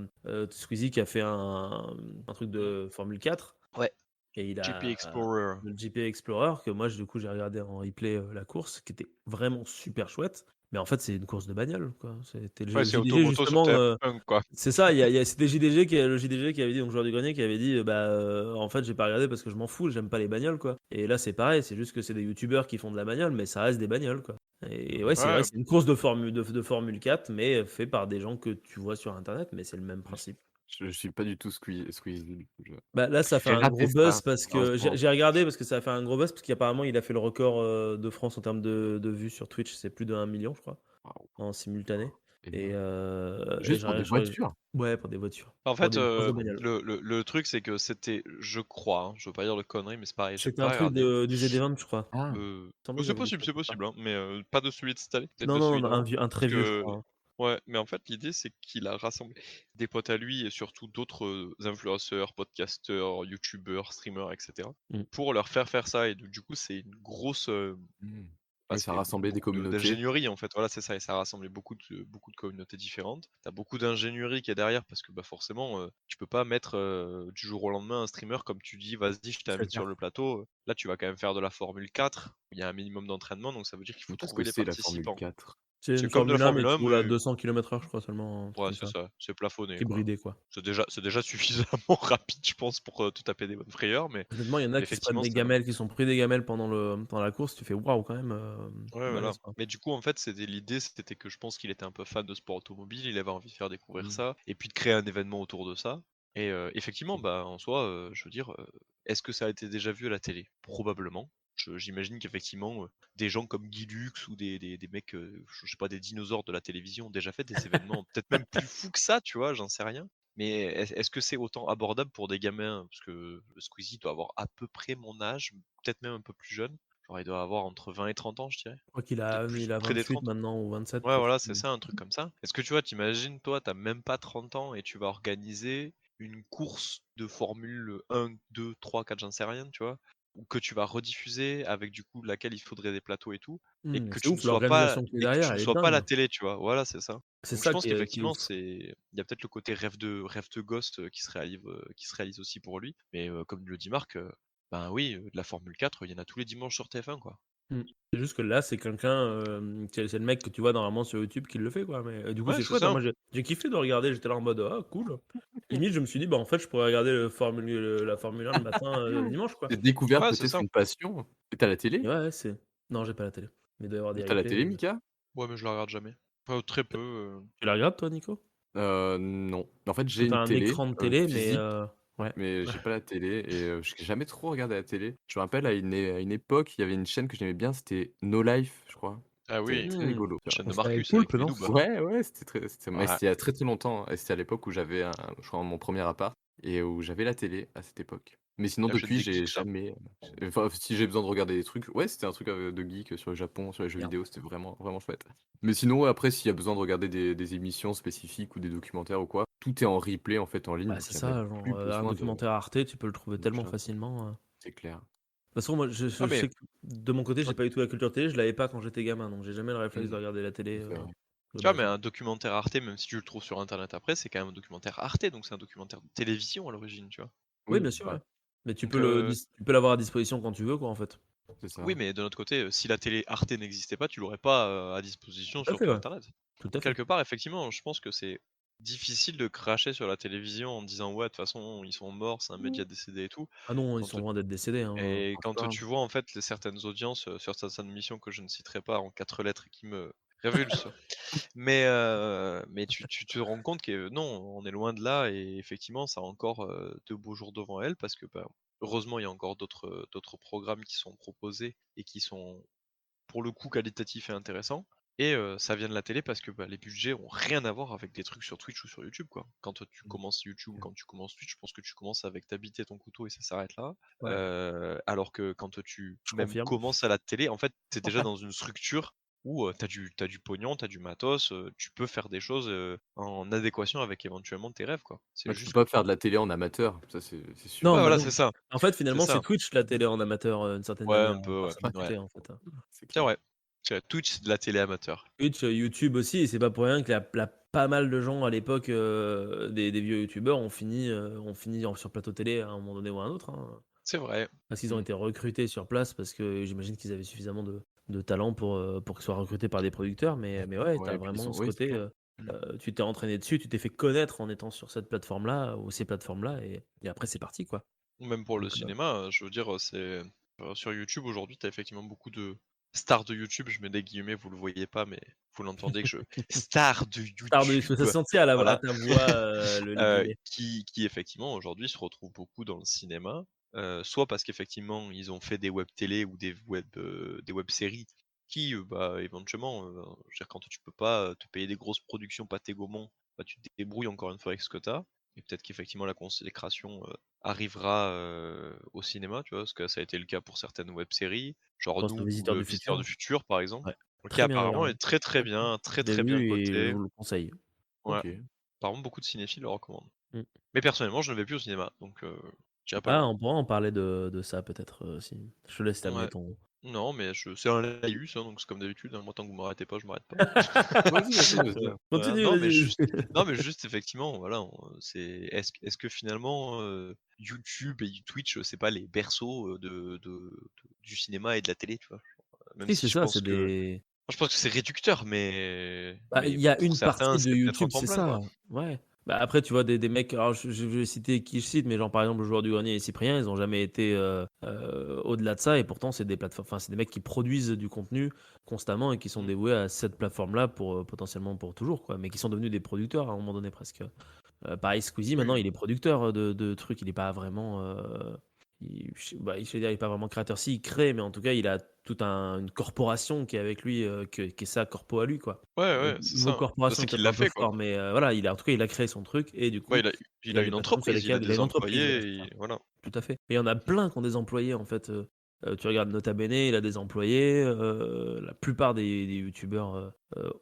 Squeezie qui a fait un truc Mmh. de Formule 4 Ouais, et il GP a Explorer. le GP Explorer que moi, du coup, j'ai regardé en replay, la course qui était vraiment super chouette. Mais en fait, c'est une course de bagnole, quoi. C'était Ouais, le c'est JDG Automoto sur justement, TF1, quoi. c'est ça, c'était JDG le JDG qui avait dit, donc joueur du grenier, qui avait dit, bah, en fait, j'ai pas regardé parce que je m'en fous, j'aime pas les bagnoles, quoi. Et là, c'est pareil, c'est juste que c'est des youtubeurs qui font de la bagnole, mais ça reste des bagnoles, quoi. Et ouais, c'est vrai, Ouais, c'est une course de Formule 4, mais fait par des gens que tu vois sur internet, mais c'est le même Ouais, principe. je suis pas du tout Squeezie, du coup, je Bah, là, ça fait j'ai un raté gros buzz ça, parce que j'ai malheureusement. j'ai regardé parce que ça a fait un gros buzz parce qu'apparemment, il a fait le record, de France en termes de vues sur Twitch, c'est plus d'1 million, je crois, Waouh, en simultané. et énorme. et Juste pour des voitures? ouais, pour des voitures, en pour fait, des courses de bagnole. le truc, c'est que c'était je crois, hein, je veux pas dire de conneries, mais c'est pareil, j'ai C'était pas un truc regardé. du ZD20, je crois. Ah, Il me semblait que C'est j'avais vu possible, ça quelque part. hein, mais pas de celui de cette année, peut-être Non, de non, celui non, d'avant. un Parce très vieux, je que crois, hein. Ouais, mais en fait, l'idée, c'est qu'il a rassemblé des potes à lui et surtout d'autres, influenceurs, podcasteurs, youtubeurs, streamers et cetera, Mmh. pour leur faire ça et du coup, c'est une grosse, Mmh. bah, Oui, ça a c'est rassemblé des beaucoup communautés. d'ingénierie, en fait. Voilà, c'est ça et ça a rassemblé beaucoup de communautés différentes. Tu as beaucoup d'ingénierie qui est derrière parce que, bah, forcément, tu peux pas mettre, du jour au lendemain un streamer comme tu dis: «Vas-y, je C'est t'invite sur clair. le plateau», là, tu vas quand même faire de la Formule 4, il y a un minimum d'entraînement, donc ça veut dire qu'il Je faut sais pas ce que trouver les c'est la Formule participants. 4. C'est C'est une comme de la Formule 1, mais Formule qui 1, roule à mais 200 kilomètres/h, je crois seulement, un truc ouais, comme c'est ça, ça, c'est plafonné, qui est quoi. bridé, quoi. C'est déjà suffisamment rapide, je pense, pour, te taper des bonnes frayeurs, mais Honnêtement, il y en a qui se prennent effectivement, des c'est un gamelles, qui sont pris des gamelles pendant la course, tu fais: «Waouh, quand même, ouais, voilà. balèze, quoi». Mais du coup, en fait, l'idée, c'était que je pense qu'il était un peu fan de sport automobile, il avait envie de faire découvrir Mmh. ça et puis de créer un événement autour de ça et effectivement, bah, en soi, je veux dire, est-ce que ça a été déjà vu à la télé? Probablement. J'imagine qu'effectivement, des gens comme Guy Lux ou des mecs, je sais pas, des dinosaures de la télévision ont déjà fait des événements peut-être même plus fous que ça, tu vois? J'en sais rien. Mais est-ce que c'est autant abordable pour des gamins? Parce que Squeezie doit avoir à peu près mon âge, peut-être même un peu plus jeune. Genre, il doit avoir entre 20 et 30 ans, je dirais. Je crois qu'il Peut-être a plus il a près des 28 30. maintenant ou 27, Ouais, quelque voilà, chose c'est comme ça. ça, un truc comme ça. Est-ce que tu vois, t'imagines, toi, t'as même pas 30 ans et tu vas organiser une course de Formule 1, 2, 3, 4, j'en sais rien, tu vois? Ou que tu vas rediffuser avec du coup laquelle il faudrait des plateaux et tout, et que C'est tu ne ouf, sois pas l'organisation qui est derrière, elle est à dingue. la télé, tu vois? Voilà, c'est ça. C'est Donc je ça pense qui est qu'effectivement, ouf. il y a peut-être le côté rêve de gosse, qui se réalise aussi pour lui. Mais, comme le dit Marc, ben oui, de la Formule 4, il y en a tous les dimanches sur TF1, quoi. Mmh. C'est juste que là, c'est quelqu'un, c'est le mec que tu vois normalement sur YouTube qui le fait, quoi, mais du coup, Ouais, c'est c'est chouette, hein. ça. Moi, j'ai kiffé de regarder, j'étais là en mode: «Ah cool». Limite, je me suis dit: «Bah, en fait, je pourrais regarder la Formule 1 le matin, le dimanche, quoi». Tu découvert Ouais, c'est peut-être ça. une passion. Et tu la télé? Et ouais, ouais, c'est non, j'ai pas la télé, mais il doit y avoir des Tu la replays, télé, Mika? Ouais, mais je la regarde jamais. Enfin, très peu, tu la regardes toi, Nico? Non. En fait, Parce que j'ai tu as une un télé, écran de télé, mais physique, ouais. mais j'ai pas la télé et j'ai jamais trop regardé la télé. Je me rappelle à une époque, il y avait une chaîne que j'aimais bien, c'était No Life, je crois. Ah C'était oui, très Mmh. rigolo, la chaîne On de se fait Marcus Poulpe, avec les non? noobs. ouais, ouais, mais Ouais, c'était il y a très, très longtemps et c'était à l'époque où j'avais je crois mon premier appart et où j'avais la télé à cette époque. Mais sinon la chaîne depuis, des j'ai geeks, ça. jamais, enfin, si j'ai besoin de regarder des trucs, ouais, c'était un truc, de geek sur le Japon, sur les jeux Merde. vidéo, c'était vraiment, vraiment chouette. Mais sinon, ouais, après, s'il y a besoin de regarder des émissions spécifiques ou des documentaires ou quoi, tout est en replay, en fait, en ligne, Bah, donc c'est il y a même ça, plus genre, un besoin de documentaire Arte, tu peux le trouver tellement bouger un truc. facilement. De C'est clair. toute façon, moi, Ah je mais sais que de mon côté, tu j'ai pas du tout la culture télé, je l'avais pas quand j'étais gamin, donc j'ai jamais le réflexe Mmh. de regarder la télé, C'est vrai. de vois, mais base. un documentaire Arte, même si tu le trouves sur internet après, c'est quand même un documentaire Arte, donc c'est un documentaire de télévision à l'origine, tu vois? Oui, Oui, bien sûr, ouais, ouais. Mais Donc, tu peux l'avoir à disposition quand tu veux, quoi, en fait. c'est oui, ça. mais de notre côté, si la télé Arte n'existait pas, tu l'aurais pas, à disposition Tout à sur fait, ton ouais. internet. Tout à Donc fait. quelque part, effectivement, je pense que c'est difficile de cracher sur la télévision en disant: «Ouais, de toute façon, ils sont morts, c'est un média décédé et tout». Ah non, ils Quand, sont loin d'être décédés, hein, et pense quand pas. tu vois, en fait, certaines audiences, sur certaines émissions que je ne citerai pas en 4 lettres et qui me révulsent. Mais tu te rends compte que non, on est loin de là et effectivement, ça a encore, de beaux jours devant elle parce que, bah, heureusement, il y a encore d'autres programmes qui sont proposés et qui sont, pour le coup, qualitatifs et intéressants et ça vient de la télé parce que, bah, les budgets ont rien à voir avec des trucs sur Twitch ou sur YouTube, quoi. Quand toi tu Mmh. commences YouTube ou quand tu commences Twitch, je pense que tu commences avec ta bite et ton couteau et ça s'arrête là. Ouais, Alors que quand tu je même confirme. commences à la télé, en fait, tu es déjà dans une structure où, tu du pognon, tu as du matos, tu peux faire des choses, en adéquation avec éventuellement tes rêves, quoi. C'est Bah, tu peux juste que pas faire de la télé en amateur, ça c'est sûr. Non, ouais, bah, voilà, non. c'est ça, En fait, c'est finalement, c'est ça. Twitch la télé en amateur, d'une certaine Ouais, manière, un peu, par ouais, son ouais. côté, en fait. C'est C'est clair. vrai. Twitch, c'est de la télé amateur. Twitch, YouTube aussi, et c'est pas pour rien que la pas mal de gens à l'époque, des vieux youtubeurs ont fini sur plateau télé à un moment donné ou à un autre, hein. C'est vrai. Parce qu'ils ont Mmh. été recrutés sur place, parce que j'imagine qu'ils avaient suffisamment de talent pour qu'ils soient recrutés par des producteurs, mais ouais, tu Ouais, as et puis ils vraiment sont ce oui, c'est côté, clair. Mmh. tu t'es entraîné dessus, tu t'es fait connaître en étant sur cette plateforme-là ou ces plateformes-là, et après c'est parti, quoi. Ou même pour le Donc cinéma, je veux dire, sur YouTube aujourd'hui, tu as effectivement beaucoup de stars de YouTube, je mets des guillemets, vous le voyez pas, mais vous l'entendez que je stars de tard de ça YouTube, se sentit à voilà, ta voix, les guillemets. qui effectivement aujourd'hui se retrouvent beaucoup dans le cinéma, soit parce qu'effectivement ils ont fait des web télé ou des web-séries qui, bah, éventuellement, je veux dire quand tu peux pas, te payer des grosses productions Pathé Gaumont, bah, tu te débrouilles encore une fois avec ce que tu as et peut-être qu'effectivement la consécration, arrivera, au cinéma, tu vois? Parce que ça a été le cas pour certaines web-séries, Je genre pense aux Nous ou, Visiteurs du Visiteurs futur. du futur par exemple. Ouais. qui Très bien apparemment d'ailleurs, est hein. très, très Mmh. bien, très, Je l'ai très bien vu et je coté. vous le conseille. Ouais, OK. apparemment beaucoup de cinéphiles le recommandent. Mmh. Mais personnellement, je ne vais plus au cinéma, donc j'irai pas le Ah, voir. on pourra en parler de ça peut-être, aussi. Je te laisse terminer Ouais. ton Non, mais c'est un laïus, hein, donc c'est comme d'habitude, hein, moi tant que vous m'arrêtez pas, je m'arrête pas. Vas-y, vas-y, vas-y, hein. Voilà, Continue, non, mais vas-y, juste vas-y. non, mais juste effectivement, voilà, est-ce que finalement, YouTube et Twitch, c'est pas les berceaux, du cinéma et de la télé, tu vois? Même Si, si c'est je ça, pense c'est que des je pense que c'est réducteur, mais bah, il y a pour une certains, partie de c'est peut-être un YouTube, c'est tremplin, quoi. ça, ouais. Bah, après, tu vois des mecs alors je vais citer qui je cite, mais genre, par exemple, le joueur du grenier et Cyprien, ils ont jamais été, au-delà de ça et pourtant c'est des plateformes c'est des mecs qui produisent du contenu constamment et qui sont Mmh. dévoués à cette plateforme-là pour, potentiellement pour toujours, quoi, mais qui sont devenus des producteurs à un moment donné presque. Pareil Squeezie maintenant Oui. il est producteur, de trucs, il est pas vraiment, je vais dire il est pas vraiment créateur. Si, il crée, mais en tout cas il a toute une corporation qui est avec lui, qui est sa corpo à lui, quoi. Ouais, Le ouais, c'est mot ça. Bah, corporation c'est est qu'il peut-être l'a un peu fait, quoi. fort, mais voilà, en tout cas il a créé son truc et du Ouais, coup, il il a a des une plateformes sur entreprise, il a lesquelles il a des une entreprise, voilà, employés c'est ça. et voilà. Tout à fait. Et il y en a plein qui ont des employés en fait, tu regardes Nota Bene, il a des employés, la plupart des youtubeurs,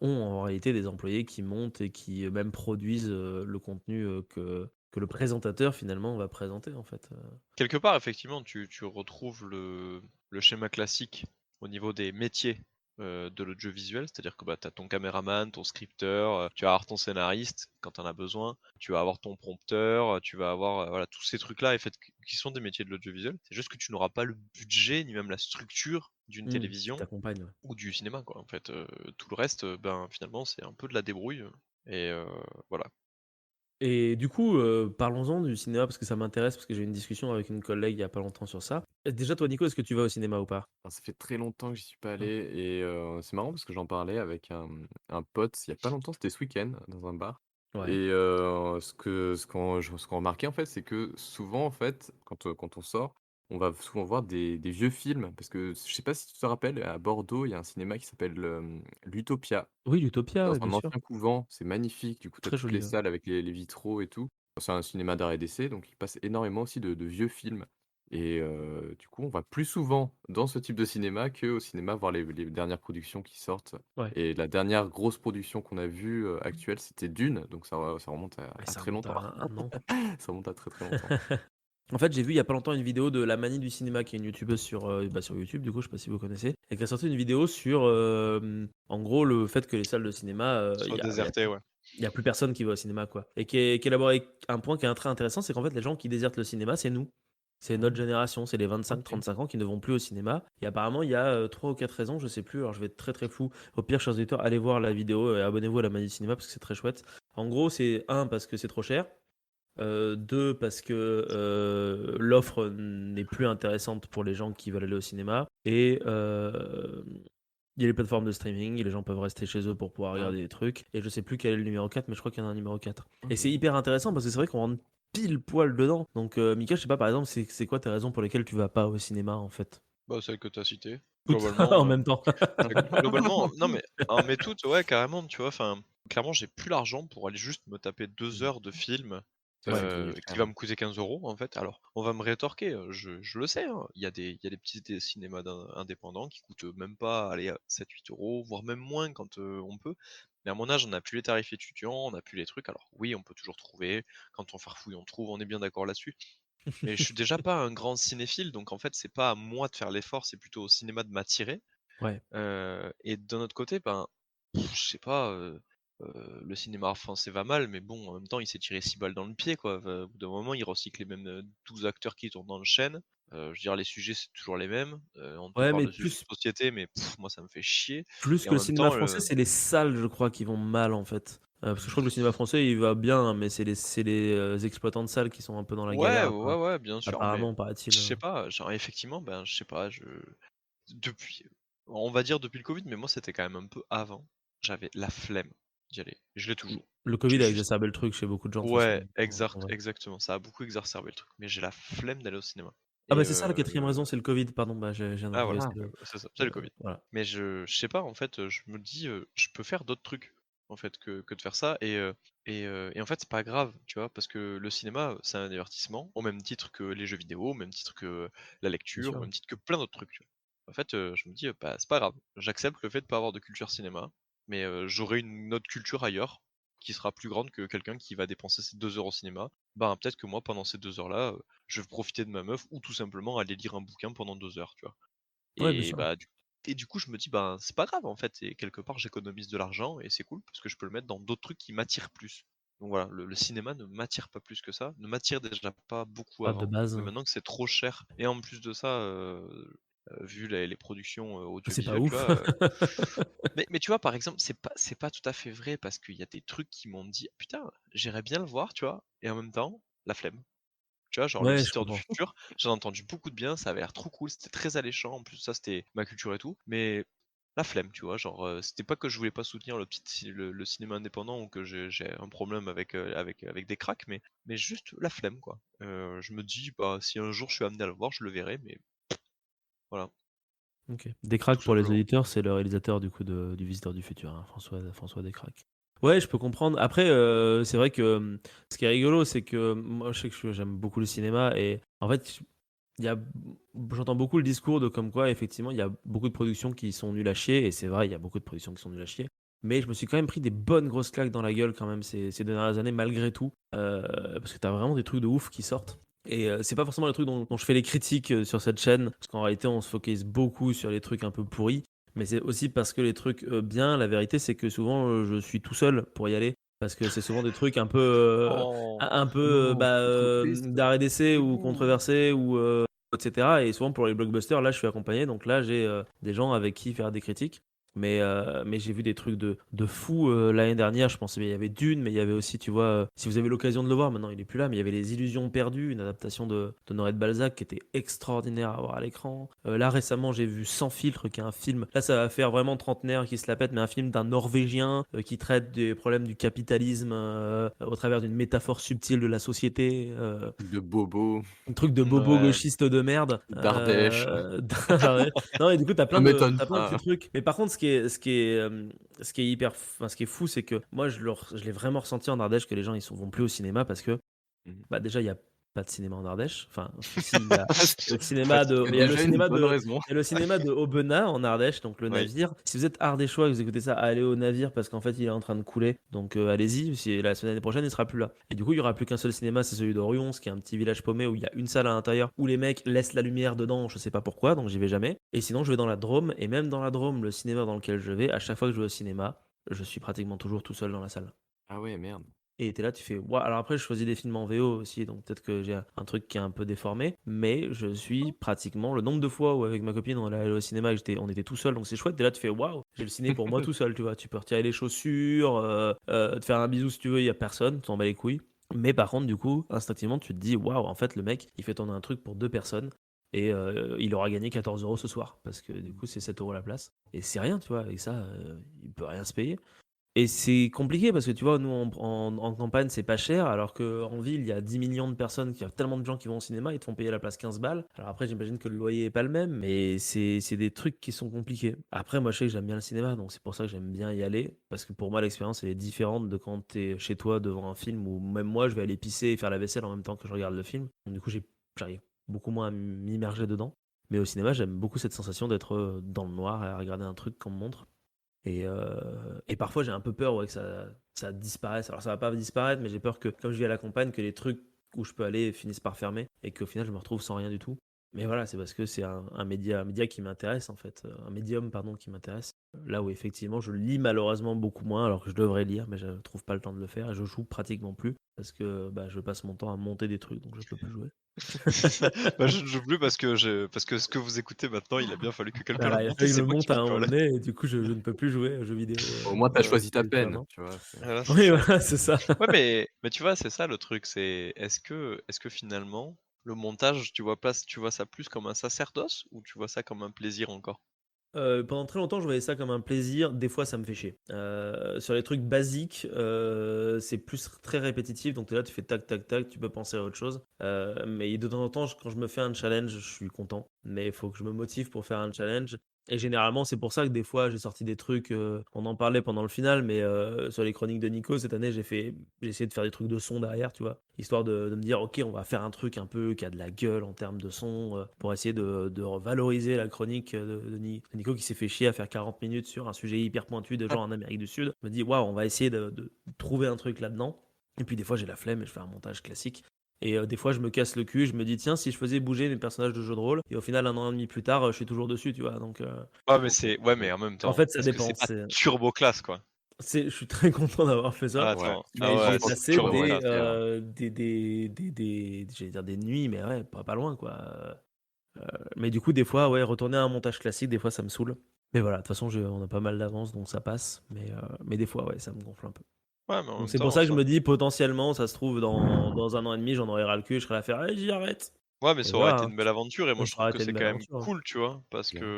ont en réalité des employés qui montent et qui, même produisent, le contenu, que le présentateur finalement va présenter en fait, Quelque part, effectivement, tu retrouves le schéma classique au niveau des métiers, de l'audiovisuel. C'est-à-dire que, bah, tu as ton caméraman, ton scripteur, tu vas avoir ton scénariste quand tu en as besoin, tu vas avoir ton prompteur, tu vas avoir, voilà, tous ces trucs-là, et fait, qui sont des métiers de l'audiovisuel. C'est juste que tu n'auras pas le budget, ni même la structure d'une qui télévision t'accompagnent, ouais. ou du cinéma, quoi. En fait, tout le reste, ben, finalement, c'est un peu de la débrouille, et voilà. Et du coup, parlons-en du cinéma parce que ça m'intéresse, parce que j'ai eu une discussion avec une collègue il y a pas longtemps sur ça. Déjà toi Nico, est-ce que tu vas au cinéma ou pas? Alors ça fait très longtemps que j'y suis pas allé Non? et c'est marrant parce que j'en parlais avec un pote il y a pas longtemps, c'était ce week-end dans un bar Ouais. et ce qu'on remarquait en fait, c'est que souvent en fait, quand on sort, on va souvent voir des vieux films parce que je sais pas si tu te rappelles, à Bordeaux, il y a un cinéma qui s'appelle, l'Utopia. Oui, l'Utopia, Dans ouais, bien un sûr. ancien couvent, c'est magnifique, du coup, tu as Très toutes les joli, ouais. salles avec les vitraux et tout. C'est un cinéma d'art et d'essai, donc il passe énormément aussi de vieux films et du coup, on va plus souvent dans ce type de cinéma qu'au cinéma voir les dernières productions qui sortent Ouais. et la dernière grosse production qu'on a vue, actuelle, c'était Dune, donc ça remonte Ouais, à ça très remonte longtemps. à 1 an, quoi. Ça remonte à très, très longtemps. En fait, j'ai vu il y a pas longtemps une vidéo de La Manie du cinéma, qui est une youtubeuse sur, sur YouTube, du coup, je sais pas si vous connaissez, et qui a sorti une vidéo sur, en gros, le fait que les salles de cinéma, Soit déserté, ouais. il y a plus personne qui va au cinéma, quoi. Et qui élabore avec un point qui est très intéressant, c'est qu'en fait, les gens qui désertent le cinéma, c'est nous. C'est notre Ah, génération, c'est les OK. 25-35 ans qui ne vont plus au cinéma. Et apparemment, il y a 3 ou 4 raisons, je sais plus. Alors, je vais être très très flou. Au pire, chers auditeurs, allez voir la vidéo et abonnez-vous à La Manie du cinéma parce que c'est très chouette. En gros, c'est un parce que c'est trop cher. 2 parce que, l'offre n'est plus intéressante pour les gens qui veulent aller au cinéma et il y a les plateformes de streaming et les gens peuvent rester chez eux pour pouvoir Ah, regarder des trucs et je sais plus quel est le numéro 4 mais je crois qu'il y en a un numéro 4 et c'est OK. hyper intéressant parce que c'est vrai qu'on rentre pile poil dedans donc Mika, je sais pas, par exemple, c'est quoi tes raisons pour lesquelles tu vas pas au cinéma, en fait? Bah, celle que tu as citée. Toutes en Globalement, même temps. globalement, non, mais toutes, ouais, carrément, tu vois? Enfin, clairement, j'ai plus l'argent pour aller juste me taper 2 Mmh. heures de film, Ouais, c'est devenu qui cher, va hein. me coûter 15 €, en fait. Alors, on va me rétorquer, je le sais, hein, il y a des petits cinémas indépendants qui coûtent même pas, allez, 7-8 €, voire même moins quand, on peut. Mais à mon âge, on n'a plus les tarifs étudiants, on n'a plus les trucs. Alors oui, on peut toujours trouver, quand on farfouille, on trouve, on est bien d'accord là-dessus. Mais je suis déjà pas un grand cinéphile, donc en fait, c'est pas à moi de faire l'effort, c'est plutôt au cinéma de m'attirer. Ouais, Et d'un autre côté, ben, je sais pas, le cinéma français va mal, mais bon, en même temps, il s'est tiré 6 balles dans le pied, quoi. Au bout d'un moment, il recycle les mêmes, 12 acteurs qui tournent dans le chêne. Je veux dire, les sujets, c'est toujours les mêmes. On te ouais, parle mais de sujets de société, mais moi, ça me fait chier. plus Et que en le même cinéma temps, français, c'est les salles, je crois, qui vont mal, en fait. Parce que je crois que le cinéma français, il va bien, mais c'est les, exploitants de salles qui sont un peu dans la ouais, galère, ouais, ouais, bien sûr, mais apparemment, paraît-il, je sais pas, genre, effectivement, ben, je sais pas, depuis, on va dire depuis le Covid, mais moi, c'était quand même un peu avant. J'avais la flemme d'y aller. Je l'ai toujours. Le J'ai Covid a juste exacerbé le truc chez beaucoup de gens, de toute façon, Ouais, en vrai. exactement. Ça a beaucoup exacerbé le truc, mais j'ai la flemme d'aller au cinéma. Ah Et bah, c'est ça la 4e raison, c'est le Covid, pardon, bah, je viens ah d'arriver, voilà, Ah, c'est le, c'est ça, c'est le Covid. voilà. Mais je sais pas, en fait, je me dis, je peux faire d'autres trucs, en fait, que de faire ça, et en fait, c'est pas grave, tu vois? Parce que le cinéma, c'est un divertissement, au même titre que les jeux vidéo, au même titre que la Bien lecture, au sûr. même titre que plein d'autres trucs, tu vois? En fait, je me dis, bah, c'est pas grave, j'accepte le fait de pas avoir de culture cinéma, mais j'aurai une autre culture ailleurs, qui sera plus grande que quelqu'un qui va dépenser ses 2 heures au cinéma. Ben, peut-être que moi, pendant ces 2 heures-là, je vais profiter de ma meuf ou tout simplement aller lire un bouquin pendant 2 heures, tu vois? Ouais, bien Et sûr. bah, du coup, je me dis: «Ben, c'est pas grave, en fait» et quelque part, j'économise de l'argent et c'est cool parce que je peux le mettre dans d'autres trucs qui m'attirent plus. Donc voilà, le cinéma ne m'attire pas plus que ça, ne m'attire déjà pas beaucoup Pas de avant, base. mais maintenant que c'est trop cher et en plus de ça, vu les productions, C'est pas audiovisuelles, tu ouf. vois, mais tu vois, par exemple, c'est pas tout à fait vrai parce qu'il y a des trucs qui m'ont dit: «Putain, j'irais bien le voir», tu vois? Et en même temps, la flemme. Tu vois, genre Le Ouais, je Visiteur du comprends. Futur, j'en ai entendu beaucoup de bien, ça avait l'air trop cool, c'était très alléchant, en plus ça c'était ma culture et tout, mais la flemme, tu vois? Genre, c'était pas que je voulais pas soutenir le cinéma indépendant ou que j'ai un problème avec des cracks, mais juste la flemme, quoi. Je me dis: «Bah, si un jour je suis amené à le voir, je le verrai», mais voilà, OK. tout Descraques, pour les simplement. auditeurs, c'est le réalisateur du coup du Visiteur du futur, hein, François Descraques. Ouais, je peux comprendre. Après, c'est vrai que, ce qui est rigolo, c'est que moi, je sais que j'aime beaucoup le cinéma et en fait, il y a j'entends beaucoup le discours de comme quoi, effectivement, il y a beaucoup de productions qui sont nulles à chier et c'est vrai, il y a beaucoup de productions qui sont nulles à chier. Mais je me suis quand même pris des bonnes grosses claques dans la gueule quand même ces dernières années malgré tout, parce que tu as vraiment des trucs de ouf qui sortent et c'est pas forcément les trucs dont je fais les critiques, sur cette chaîne, parce qu'en réalité, on se focalise beaucoup sur les trucs un peu pourris, mais c'est aussi parce que les trucs, bien, la vérité, c'est que souvent, je suis tout seul pour y aller parce que c'est souvent des trucs un peu, Oh! un peu, Non, bah, s'il te plaît, ça d'art et d'essai c'est ou bon. controversés ou et cetera et souvent pour les blockbusters, là, je suis accompagné donc là, j'ai, des gens avec qui faire des critiques mais j'ai vu des trucs de fou, l'année dernière. Je pense il y avait Dune, mais il y avait aussi, tu vois, si vous avez l'occasion de le voir, maintenant il est plus là, mais il y avait Les Illusions perdues, une adaptation d'Honoré de Balzac qui était extraordinaire à voir à l'écran. Là, récemment, j'ai vu Sans filtre, qui est un film, là, ça va faire vraiment trentenaire qui se la pète, mais un film d'un Norvégien, qui traite des problèmes du capitalisme, au travers d'une métaphore subtile de la société, De bobo, un truc de bobo Ouais, gauchiste de merde. d'Ardèche, Non, et du coup, ça m'étonne t'as plein de pas. petits trucs. Mais par contre, ce qui est enfin, ce qui est fou, c'est que moi, je l'ai vraiment ressenti en Ardèche que les gens, vont plus au cinéma parce que, Mmh. bah, déjà, il y a pas de cinéma en Ardèche. Enfin, si, il y a le pas cinéma tout de, à il y a fait. le Déjà une cinéma bonne de, raison. il y a le cinéma de Aubenas en Ardèche, donc le Oui. navire. Si vous êtes ardéchois et que vous écoutez ça, allez au navire parce qu'en fait, il est en train de couler. Donc, allez-y. Si la semaine prochaine, il sera plus là. Et du coup, il y aura plus qu'un seul cinéma, c'est celui d'Orion, qui est un petit village paumé où il y a une salle à l'intérieur où les mecs laissent la lumière dedans. Je sais pas pourquoi, donc j'y vais jamais. Et sinon, je vais dans la Drôme. Et même dans la Drôme, le cinéma dans lequel je vais, à chaque fois que je vais au cinéma, je suis pratiquement toujours tout seul dans la salle. Ah ouais, merde. Et tu là, tu fais: «Waouh!» Alors après, je choisis des films en VO aussi, donc peut-être que j'ai un truc qui est un peu déformé, mais je suis pratiquement le nombre de fois où avec ma copine, on allait au cinéma et on était tout seul, donc c'est chouette. Tu là, tu fais: «Waouh! J'ai le ciné pour moi tout seul», tu vois? Tu peux retirer les chaussures, te faire un bisou si tu veux, il y a personne, tu t'en bats les couilles. Mais par contre, du coup, instinctivement, tu te dis: «Waouh! En fait, le mec, il fait tourner un truc pour 2 personnes et il aura gagné 14 € ce soir», parce que du coup, c'est 7 € la place et c'est rien, tu vois? Avec ça, il peut rien se payer. Et c'est compliqué parce que tu vois, nous en campagne, c'est pas cher, alors qu'en ville, il y a 10 millions de personnes, il y a tellement de gens qui vont au cinéma, ils te font payer la place 15 balles. Alors après, j'imagine que le loyer est pas le même, mais c'est des trucs qui sont compliqués. Après, moi, je sais que j'aime bien le cinéma, donc c'est pour ça que j'aime bien y aller, parce que pour moi, l'expérience, elle est différente de quand t'es chez toi devant un film, ou même moi, je vais aller pisser et faire la vaisselle en même temps que je regarde le film. Donc, du coup, j'arrive beaucoup moins à m'immerger dedans. Mais au cinéma, j'aime beaucoup cette sensation d'être dans le noir et à regarder un truc qu'on me montre. Et parfois, j'ai un peu peur, ouais, que ça disparaisse. Alors, ça va pas disparaître, mais j'ai peur que, comme je vis à la campagne, que les trucs où je peux aller finissent par fermer et qu'au final, je me retrouve sans rien du tout. Mais voilà, c'est parce que c'est un média qui m'intéresse, en fait, un médium, pardon, qui m'intéresse. Là où effectivement, je lis malheureusement beaucoup moins, alors que je devrais lire, mais je trouve pas le temps de le faire et je joue pratiquement plus parce que bah, je passe mon temps à monter des trucs, donc je peux plus jouer. Bah, je ne joue plus parce que ce que vous écoutez maintenant, il a bien fallu que quelqu'un le Voilà, il a monte et fallu que je c'est le moi qui monte à un moment picole. donné et du coup, je ne peux plus jouer aux jeux vidéo Au moins, tu as choisi ta comme je pouvais peine, avant. tu vois? C'est Voilà, c'est Oui, ça. voilà, c'est ça. Ouais, mais tu vois, c'est ça le truc, c'est est-ce que finalement, le montage, tu vois ça plus comme un sacerdoce ou tu vois ça comme un plaisir encore? Pendant très longtemps, je voyais ça comme un plaisir. Des fois, ça me fait chier. Sur les trucs basiques, c'est plus très répétitif. Donc, tu es là, tu fais tac, tac, tac, tu peux penser à autre chose. Mais de temps en temps, quand je me fais un challenge, je suis content. mais il faut que je me motive pour faire un challenge. Et généralement, c'est pour ça que des fois, j'ai sorti des trucs, on en parlait pendant le final, mais sur les chroniques de Nico, cette année, j'ai essayé de faire des trucs de son derrière, tu vois, histoire de me dire, ok, on va faire un truc un peu qui a de la gueule en termes de son, pour essayer de valoriser la chronique de Nico qui s'est fait chier à faire 40 minutes sur un sujet hyper pointu de gens en Amérique du Sud. Je me dis, waouh, on va essayer de trouver un truc là-dedans. Et puis des fois, j'ai la flemme et je fais un montage classique. Et des fois, je me casse le cul, je me dis, tiens, si je faisais bouger mes personnages de jeu de rôle, et au final, 1 an et demi plus tard, je suis toujours dessus, tu vois. Donc, Ouais, mais en même en temps, fait, ça est-ce que dépend. c'est pas turbo classe, quoi? Je suis très content d'avoir fait Ah, ça, Ouais, attends, je mais ah j'ai ouais, pense c'est que passé tu turbo devrais le classe. faire. j'allais dire des nuits, mais ouais, pas loin, quoi. Mais du coup, des fois, ouais, retourner à un montage classique, des fois, ça me saoule. Mais voilà, de toute façon, on a pas mal d'avance, donc ça passe. Mais des fois, ouais, ça me gonfle un peu. Ouais, mais en Donc même c'est pour temps, ça que je enfin, me dis, potentiellement, ça se trouve, dans 1 an et demi, j'en aurai ras le cul, je serai là à faire, allez, j'y arrête. ouais, mais Et ça aurait voilà, été hein. une belle aventure et moi Ça je trouve aurait que été une c'est belle quand même aventure, hein. cool, tu vois, Clairement.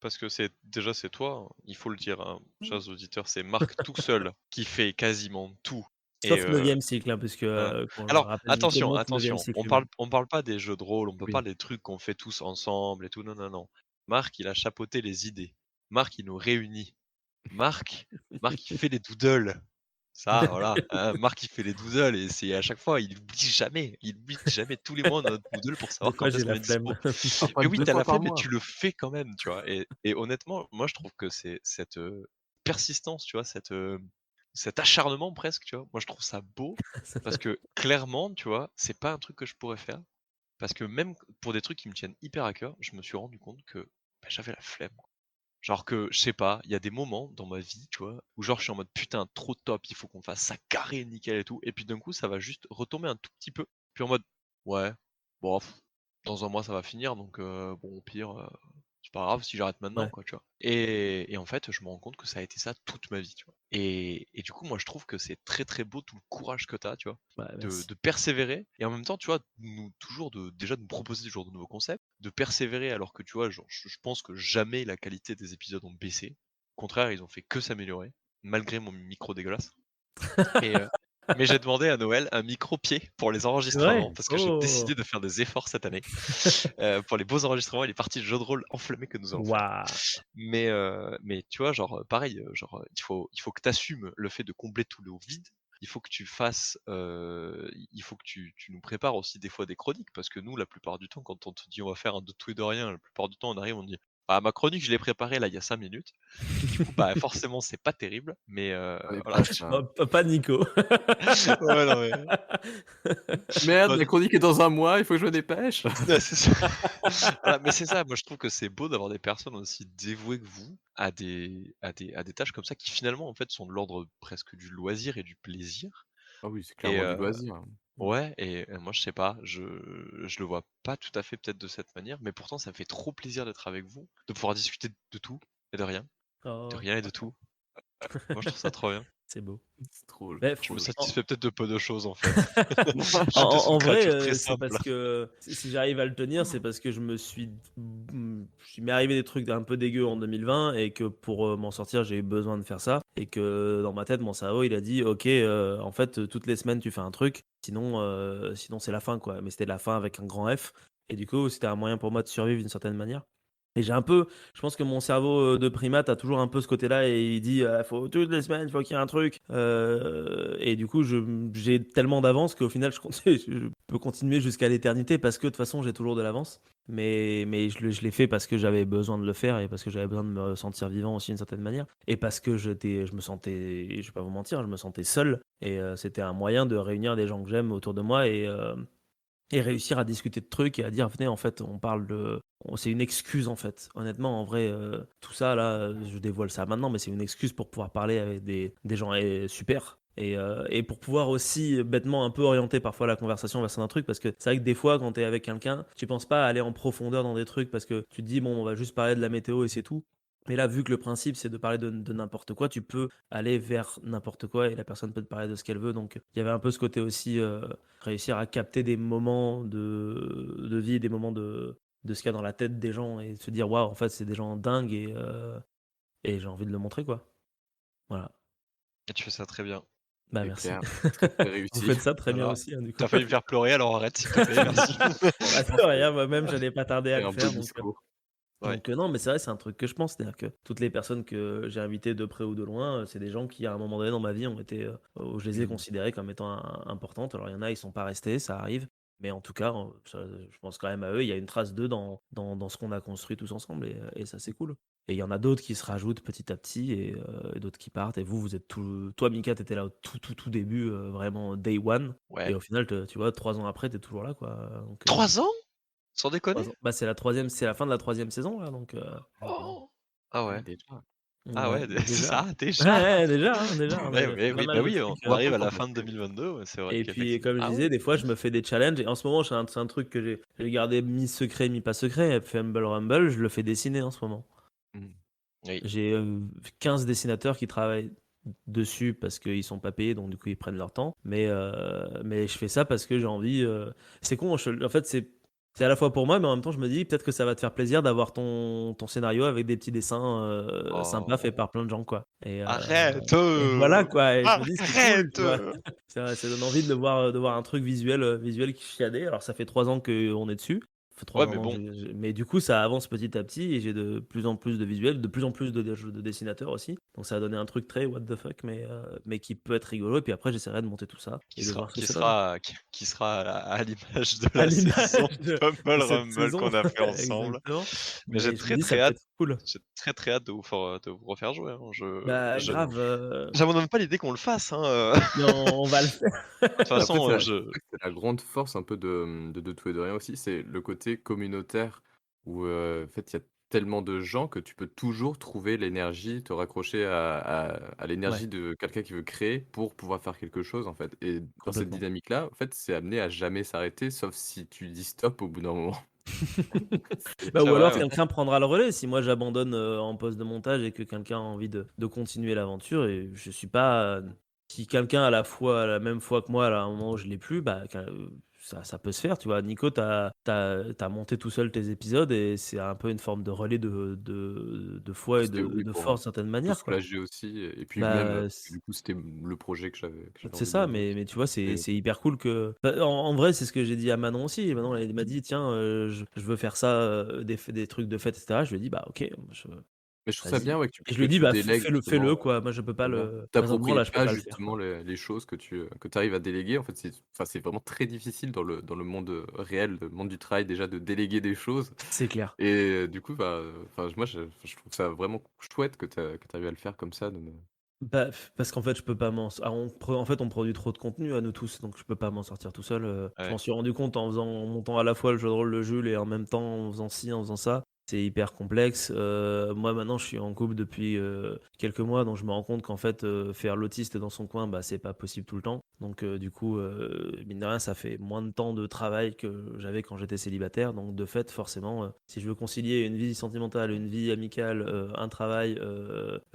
parce que c'est toi, il faut le dire, hein, chers auditeurs, c'est Marc tout seul qui fait quasiment tout et Sauf 9e cycle, hein, puisque, voilà. quand je Alors rappelle, Nico attention, monte 9e attention, cycle on lui-même. parle pas des jeux de rôle, on peut pas Oui. des trucs qu'on fait tous ensemble et tout, non, non, non. Marc, il a chapeauté les idées. Marc, il nous réunit. Marc Marc, il fait les doodles. Ça, voilà, hein, Marc, il fait les doodles et c'est à chaque fois, il oublie jamais tous les mois notre doodle pour Des savoir fois, quand j'ai est-ce qu'on la est flemme. dispo. Enfin, Mais oui, 2 tu as fois la par flemme, mais mois. tu le fais quand même, tu vois? Et honnêtement, moi, je trouve que c'est cette, persistance, tu vois? Cet acharnement presque, tu vois? Moi, je trouve ça beau parce que clairement, tu vois, c'est pas un truc que je pourrais faire parce que même pour des trucs qui me tiennent hyper à cœur, je me suis rendu compte que, bah, j'avais la flemme. Genre que, je sais pas, il y a des moments dans ma vie, tu vois, où genre je suis en mode putain, trop top, il faut qu'on fasse ça carré, nickel et tout. Et puis d'un coup, ça va juste retomber un tout petit peu. Puis en mode, ouais, bon, dans un mois ça va finir, donc bon, au pire, c'est pas grave si j'arrête maintenant, Ouais, quoi, tu vois. Et en fait, je me rends compte que ça a été ça toute ma vie, tu vois. Et du coup, moi, je trouve que c'est très très beau tout le courage que t'as, tu vois, bah, merci. de persévérer. Et en même temps, tu vois, toujours déjà de nous proposer toujours de nouveaux concepts, de persévérer alors que, tu vois, genre, je pense que jamais la qualité des épisodes ont baissé. Au contraire, ils ont fait que s'améliorer, malgré mon micro dégueulasse. Et, mais j'ai demandé à Noël un micro-pied pour les C'est vrai? enregistrements, parce que j'ai Oh! décidé de faire des efforts cette année. Pour les beaux enregistrements et les parties de jeux de rôle enflammées que nous allons faire. Waouh! Mais tu vois, genre, pareil, genre, il faut que tu assumes le fait de combler tout le vide. Il faut que tu fasses, il faut que tu nous prépares aussi des fois des chroniques, parce que nous, la plupart du temps, quand on te dit on va faire un de tout et de rien, la plupart du temps, on arrive, on dit ah, ma chronique, je l'ai préparée là il y a 5 minutes. Du coup, bah forcément, c'est pas terrible, mais On est voilà. proche, là. Oh, pas Nico. Ouais, non, mais Merde, bah, la chronique est dans 1 mois, il faut que je me dépêche. ouais, c'est ça. Voilà, mais c'est ça, moi je trouve que c'est beau d'avoir des personnes aussi dévouées que vous à des tâches comme ça qui finalement en fait sont de l'ordre presque du loisir et du plaisir. Ah oui, c'est Et clairement du loisir. ouais, et moi je sais pas, je le vois pas tout à fait peut-être de cette manière, mais pourtant ça me fait trop plaisir d'être avec vous, de pouvoir discuter de tout et de Oh, rien et de tout. Moi je trouve ça trop bien. c'est beau. C'est trop Beh, Je me f satisfais peut-être de peu de choses en fait. En J'étais une en vrai, créature très c'est simple. parce que si j'arrive à le tenir, c'est parce que il m'est arrivé des trucs un peu dégueux en 2020 et que pour, m'en sortir, j'ai eu besoin de faire ça et que dans ma tête, mon cerveau, il a dit: «OK, en fait, toutes les semaines, tu fais un truc, sinon c'est la fin, quoi». Mais c'était la fin avec un grand F et du coup, c'était un moyen pour moi de survivre d'une certaine manière et je pense que mon cerveau, de primate a toujours un peu ce côté-là et il dit: «Faut toutes les semaines, il faut qu'il y ait un truc», et du coup, j'ai tellement d'avance qu'au final, je peux continuer jusqu'à l'éternité parce que de toute façon, j'ai toujours de l'avance. Mais je l'ai fait parce que j'avais besoin de le faire et parce que j'avais besoin de me sentir vivant aussi d'une certaine manière et parce que je me sentais, je vais pas vous mentir, je me sentais seul et c'était un moyen de réunir des gens que j'aime autour de moi et réussir à discuter de trucs et à dire: «Venez, en fait, on parle de». C'est une excuse, en fait. Honnêtement, en vrai, tout ça là, je dévoile ça maintenant, mais c'est une excuse pour pouvoir parler avec des gens super et pour pouvoir aussi, bêtement, un peu orienter parfois la conversation vers un truc. Parce que c'est vrai que des fois, quand tu es avec quelqu'un, tu penses pas à aller en profondeur dans des trucs parce que tu te dis: «Bon, on va juste parler de la météo et c'est tout». Mais là, vu que le principe, c'est de parler de n'importe quoi, tu peux aller vers n'importe quoi et la personne peut te parler de ce qu'elle veut. Donc il y avait un peu ce côté aussi, réussir à capter des moments de vie, des moments de ce qu'il y a dans la tête des gens et se dire: «Waouh, en fait, c'est des gens dingues et j'ai envie de le montrer, quoi». Voilà. Et tu fais ça très bien. Bah, C'est merci. clair, très, très Vous réussi. faites ça très bien Voilà. aussi, hein, du coup. T'as failli me faire pleurer, alors arrête s'il te plaît, merci. Bah, de Franchement, rien, moi-même, j'allais pas tarder à c'est le un beau faire, discours. Ouais. non, mais c'est vrai, c'est un truc que je pense, c'est-à-dire que toutes les personnes que j'ai invitées de près ou de loin, c'est des gens qui, à un moment donné dans ma vie, ont été, où je les ai Mmh. considérées comme étant importantes. Alors il y en a, ils sont pas restés, ça arrive, mais en tout cas, je pense quand même à eux. Il y a une trace d'eux dans ce qu'on a construit tous ensemble et ça, c'est cool. Et il y en a d'autres qui se rajoutent petit à petit et d'autres qui partent. Et vous êtes toi, Mika, tu étais là au tout début, vraiment day one. Et Ouais. au final, tu vois, 3 ans après, tu es toujours là, quoi. Donc, 3 ans? Sans déconner? 3 ans. Bah, c'est la fin de la troisième saison, là, donc. D'accord. Oh! Ah Ah ouais. déjà. Ah Ouais, ouais, c'est déjà. ça, Ouais, déjà? ouais, déjà, hein, déjà, on Ouais, a ouais, fait pas oui, bah mal de oui, trucs, on Vois pas arrive le à temps la fin de passer. 2022, ouais, c'est vrai et puis, qu'effectivement comme je ah disais, ouais, des fois, je me fais des challenges et en ce moment, c'est un truc que j'ai gardé mi-secret, mi-pas secret, Humble Rumble, je le fais dessiner en ce moment. Mmh. oui. J'ai, 15 dessinateurs qui travaillent dessus parce qu'ils sont pas payés, donc du coup, ils prennent leur temps. Mais je fais ça parce que j'ai envie, c'est con, en fait, c'est à la fois pour moi, mais en même temps, je me dis: «Peut-être que ça va te faire plaisir d'avoir ton scénario avec des petits dessins, sympas faits Oh, par plein de gens, quoi». arrête! Et voilà, quoi, et je me dis: «C'est cool», Arrête! tu vois? Ça donne envie de voir un truc visuel qui chiadé. Alors ça fait 3 ans qu'on est dessus. Ça fait 3 Ouais, ans mais non, bon, mais du coup, ça avance petit à petit et j'ai de plus en plus de visuels, de plus en plus de dessinateurs aussi. Donc ça a donné un truc très what the fuck, mais qui peut être rigolo et puis après j'essaierai de monter tout ça et de voir ce que qui ça donne. sera qui sera à l'image de À la saison l'image de Fumble cette Rumble saison, qu'on a fait ensemble. exactement, Mais j'ai mais je me très, dis: «Ça très peut hâte être cool». j'ai très, très hâte de vous refaire jouer, hein. Bah, grave, J'abandonne pas l'idée qu'on le fasse, hein, mais on va le faire. De toute Mais après, façon, c'est vrai que c'est la grande force un peu de Tout et de rien aussi, c'est le côté communautaire où, en fait, il y a tellement de gens que tu peux toujours trouver l'énergie, te raccrocher à Ouais, l'énergie de quelqu'un qui veut créer pour pouvoir faire quelque chose, en fait. Et dans cette complètement. dynamique-là, en fait, c'est amené à jamais s'arrêter, sauf si tu dis stop au bout d'un moment. C'est Bah, c'est ou vrai, alors ouais. c'est quelqu'un prendra le relais. Si moi j'abandonne, en poste de montage et que quelqu'un a envie de continuer l'aventure et je suis pas, si quelqu'un a la même foi que moi, à un moment où je l'ai plus, bah, ça peut se faire, tu vois? Nico, tu as monté tout seul tes épisodes et c'est un peu une forme de relais de foi et c'était oui de pour force d'une certaine un peu manière, quoi. soulager aussi et puis même, Bah, parce que du coup, c'était le projet que j'avais c'est envie de ça, mener mais aussi. tu vois, Et c'est hyper cool que bah, en vrai, c'est ce que j'ai dit à Manon aussi. Manon, elle m'a dit: «Tiens, je veux faire ça, des trucs de fête et cetera». Je lui ai dit: «Bah, OK, mais je trouve ça vas-y». bien, ouais, Et je que lui ai dit: tu «Bah, délègues fais-le, justement, quoi». Moi, je peux pas très bien. le présentement, T'appropries là, je peux pas pas le faire, justement quoi. les choses que tu arrives à déléguer. En fait, c'est vraiment très difficile dans le monde, réel, le monde du travail déjà de déléguer des choses C'est clair. et du coup, bah, enfin moi je trouve ça vraiment chouette que tu arrives à le faire comme ça de me Bah, parce qu'en fait, je peux pas en fait, on produit trop de contenu à nous tous, donc je peux pas m'en sortir tout seul, je m'en Ouais. suis rendu compte en montant à la fois le jeu de rôle de Jules et en même temps en faisant ci, en faisant ça. C'est hyper complexe, moi maintenant je suis en couple depuis, quelques mois, donc je me rends compte qu'en fait, faire l'autiste dans son coin, bah, c'est pas possible tout le temps. Donc du coup, mine de rien, ça fait moins de temps de travail que j'avais quand j'étais célibataire, donc de fait, forcément, si je veux concilier une vie sentimentale, une vie amicale, un travail,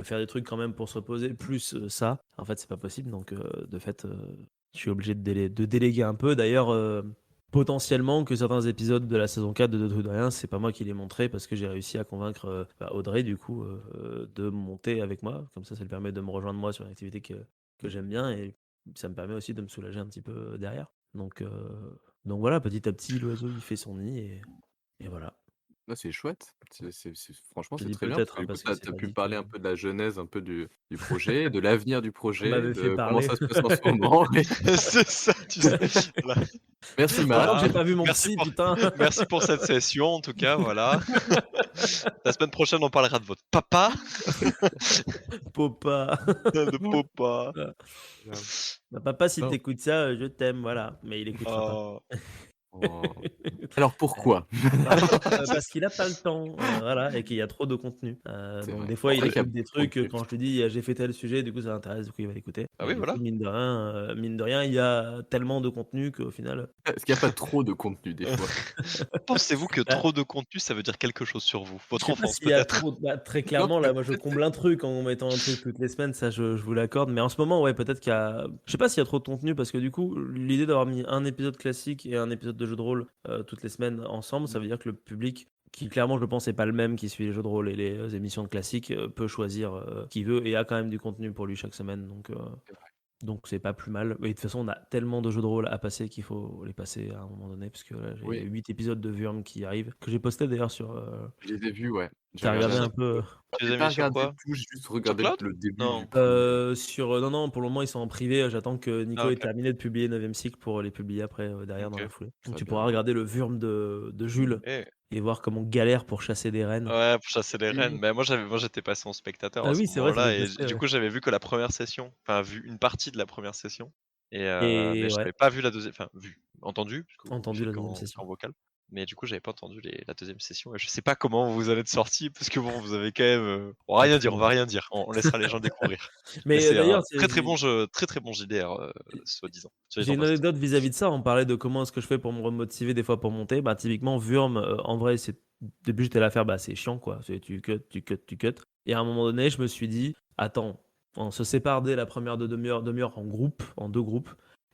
faire des trucs quand même pour se reposer, plus, ça, en fait, c'est pas possible. Donc de fait, je suis obligé de déléguer un peu. D'ailleurs, potentiellement que certains épisodes de la saison 4 de Tout de Rien, c'est pas moi qui les montré parce que j'ai réussi à convaincre, Audrey du coup, de monter avec moi. Comme ça lui permet de me rejoindre moi sur une activité que j'aime bien et ça me permet aussi de me soulager un petit peu, derrière. Donc voilà, petit à petit, l'oiseau il fait son nid et voilà. ah, c'est chouette. Franchement, Je c'est dis très bien parce peut-être, que hein, du coup, parce tu que c'est as pas pu dit parler que un peu de la genèse un peu du projet, de l'avenir du on projet, m'avait fait de comment parler. ça se passe en ce moment. C'est ça, tu sais? Voilà. Merci Heureusement que Matt. j'ai pas vu mon Merci psy, pour putain. merci pour cette session en tout cas, voilà. La semaine prochaine, on parlera de votre papa, Popa. de Popa. Bah, papa, si Non. t'écoutes ça, je t'aime, voilà. Mais il écoutera pas. Oh, Oh. Alors pourquoi? Parce qu'il a pas le temps, voilà, et qu'il y a trop de contenu. C'est Donc vrai. des fois, C'est il vrai qu'il y a écoute des beaucoup de trucs, quand contenu. je lui dis: «J'ai fait tel sujet», du coup, ça l'intéresse, du coup, il va l'écouter. ah Mais oui, du coup, voilà. mine de rien, il y a tellement de contenu qu'au final, Est-ce qu'il y a pas trop de contenu des fois? Pensez-vous que bah, trop de contenu, ça veut dire quelque chose sur vous? je Votre sais pas enfance s'il y a peut-être? trop très Non, clairement, là, moi, je peut-être comble un truc en mettant un truc toutes les semaines, ça, je vous l'accorde. Mais en ce moment, ouais, peut-être qu'il y a je sais pas s'il y a trop de contenu parce que, du coup, l'idée d'avoir mis un épisode classique et un épisode de jeu de rôle, toutes les semaines ensemble, ça veut dire que le public, qui clairement, je pense, est pas le même qui suit les jeux de rôle et les, émissions de classiques, peut choisir, qui veut et a quand même du contenu pour lui chaque semaine. Donc Donc c'est pas plus mal. Et de toute façon, on a tellement de jeux de rôle à passer qu'il faut les passer à un moment donné, parce que là, j'ai Oui, 8 épisodes de Wurm qui arrivent, que j'ai posté d'ailleurs sur. je les ai vus, ouais. J'ai T'as regardé regardé un un petit peu. peu Tu les J'ai as pas mis sur regardé quoi? tout, j'ai juste Sur regardé Cloud? le début du Non. premier. non, pour le moment, ils sont en privé. J'attends que Ah, Nico ait ok. terminé de publier 9e cycle pour les publier après, derrière dans Ok. la foulée. Donc Ça tu bien pourras voir. regarder le Wurm de Jules Eh. et voir comment on galère pour chasser des rennes. Ouais, pour chasser les rennes. Oui. Mais moi j'étais passé en spectateur Ah à ce oui, c'est vrai, moment-là c'était et posté, du ouais. coup j'avais vu que la première session, enfin vu une partie de la première session et mais Et je ouais, n'avais pas vu la deuxième, enfin vu, entendu, parce que entendu j'ai la deuxième qu'en session. vocal. Mais du coup j'avais pas entendu la deuxième session et je sais pas comment vous allez être sortis parce que bon vous avez quand même, on va Pas rien très dire, on bien. va rien dire, on laissera les gens découvrir. Mais Mais c'est un d'ailleurs, très très bon jeu, très très bon JDR, soi-disant. Tu j'ai t'en une passes. anecdote vis-à-vis de ça. On parlait de comment est-ce que je fais pour me remotiver des fois pour monter. Bah, typiquement, Wurm, en vrai, au début, j'étais là à faire, bah, c'est chiant, quoi. Tu cut, tu cut, tu cut. Et à un moment donné, je me suis dit, attends, on se sépare dès la première de demi-heure en groupe, en 2 groupes.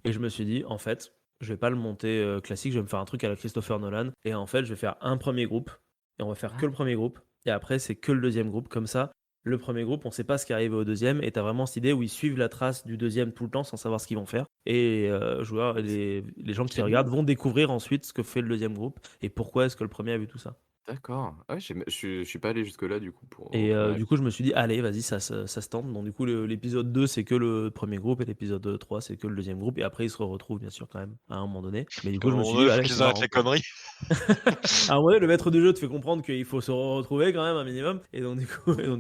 Et je me suis dit, en fait, je vais pas le monter classique, je vais me faire un truc à la Christopher Nolan. Et en fait, je vais faire un premier groupe. Et on va faire que le premier groupe. Et après, c'est que le deuxième groupe. Comme ça, le premier groupe, on sait pas ce qui arrive au deuxième, et tu as vraiment cette idée où ils suivent la trace du deuxième tout le temps sans savoir ce qu'ils vont faire. Et les gens qui Génial. regardent vont découvrir ensuite ce que fait le deuxième groupe et pourquoi est-ce que le premier a vu tout ça. D'accord. Ah ouais, je suis pas allé jusque-là du coup pour au Et premier du coup, je me suis dit, allez, vas-y, ça se tente. Donc, du coup, l'épisode 2, c'est que le premier groupe, et l'épisode 3, c'est que le deuxième groupe. Et après, ils se retrouvent, bien sûr, quand même, à un moment donné. Mais du À un coup, je me moment suis donné, dit, il faut allez, c'est qu'ils arrêtent marrant, les quoi. conneries. À un moment donné, le maître du jeu te fait comprendre qu'il faut se retrouver quand même un minimum. Et donc, du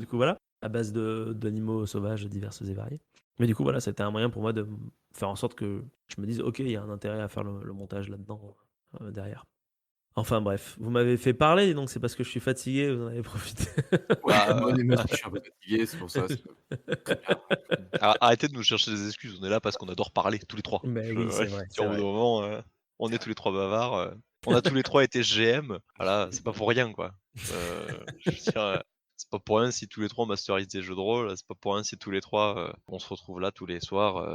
coup, voilà, à base d'animaux sauvages divers et variés. Mais du coup, voilà, c'était un moyen pour moi de faire en sorte que je me dise, ok, il y a un intérêt à faire le montage là-dedans, derrière. Enfin bref, vous m'avez fait parler, donc c'est parce que je suis fatigué, vous en avez profité. Ouais, moi Bah, aussi je suis un peu fatigué, c'est pour ça, c'est très bien. arrêtez de nous chercher des excuses, on est là parce qu'on adore parler tous les 3. Mais oui, c'est vrai, Au c'est bout d'un vrai. moment, on est tous les 3 bavards, on a tous les 3 été GM, voilà, c'est pas pour rien quoi. Je veux dire, c'est pas pour rien si tous les 3 on masterise des jeux de rôle, c'est pas pour rien si tous les 3, on se retrouve là tous les soirs,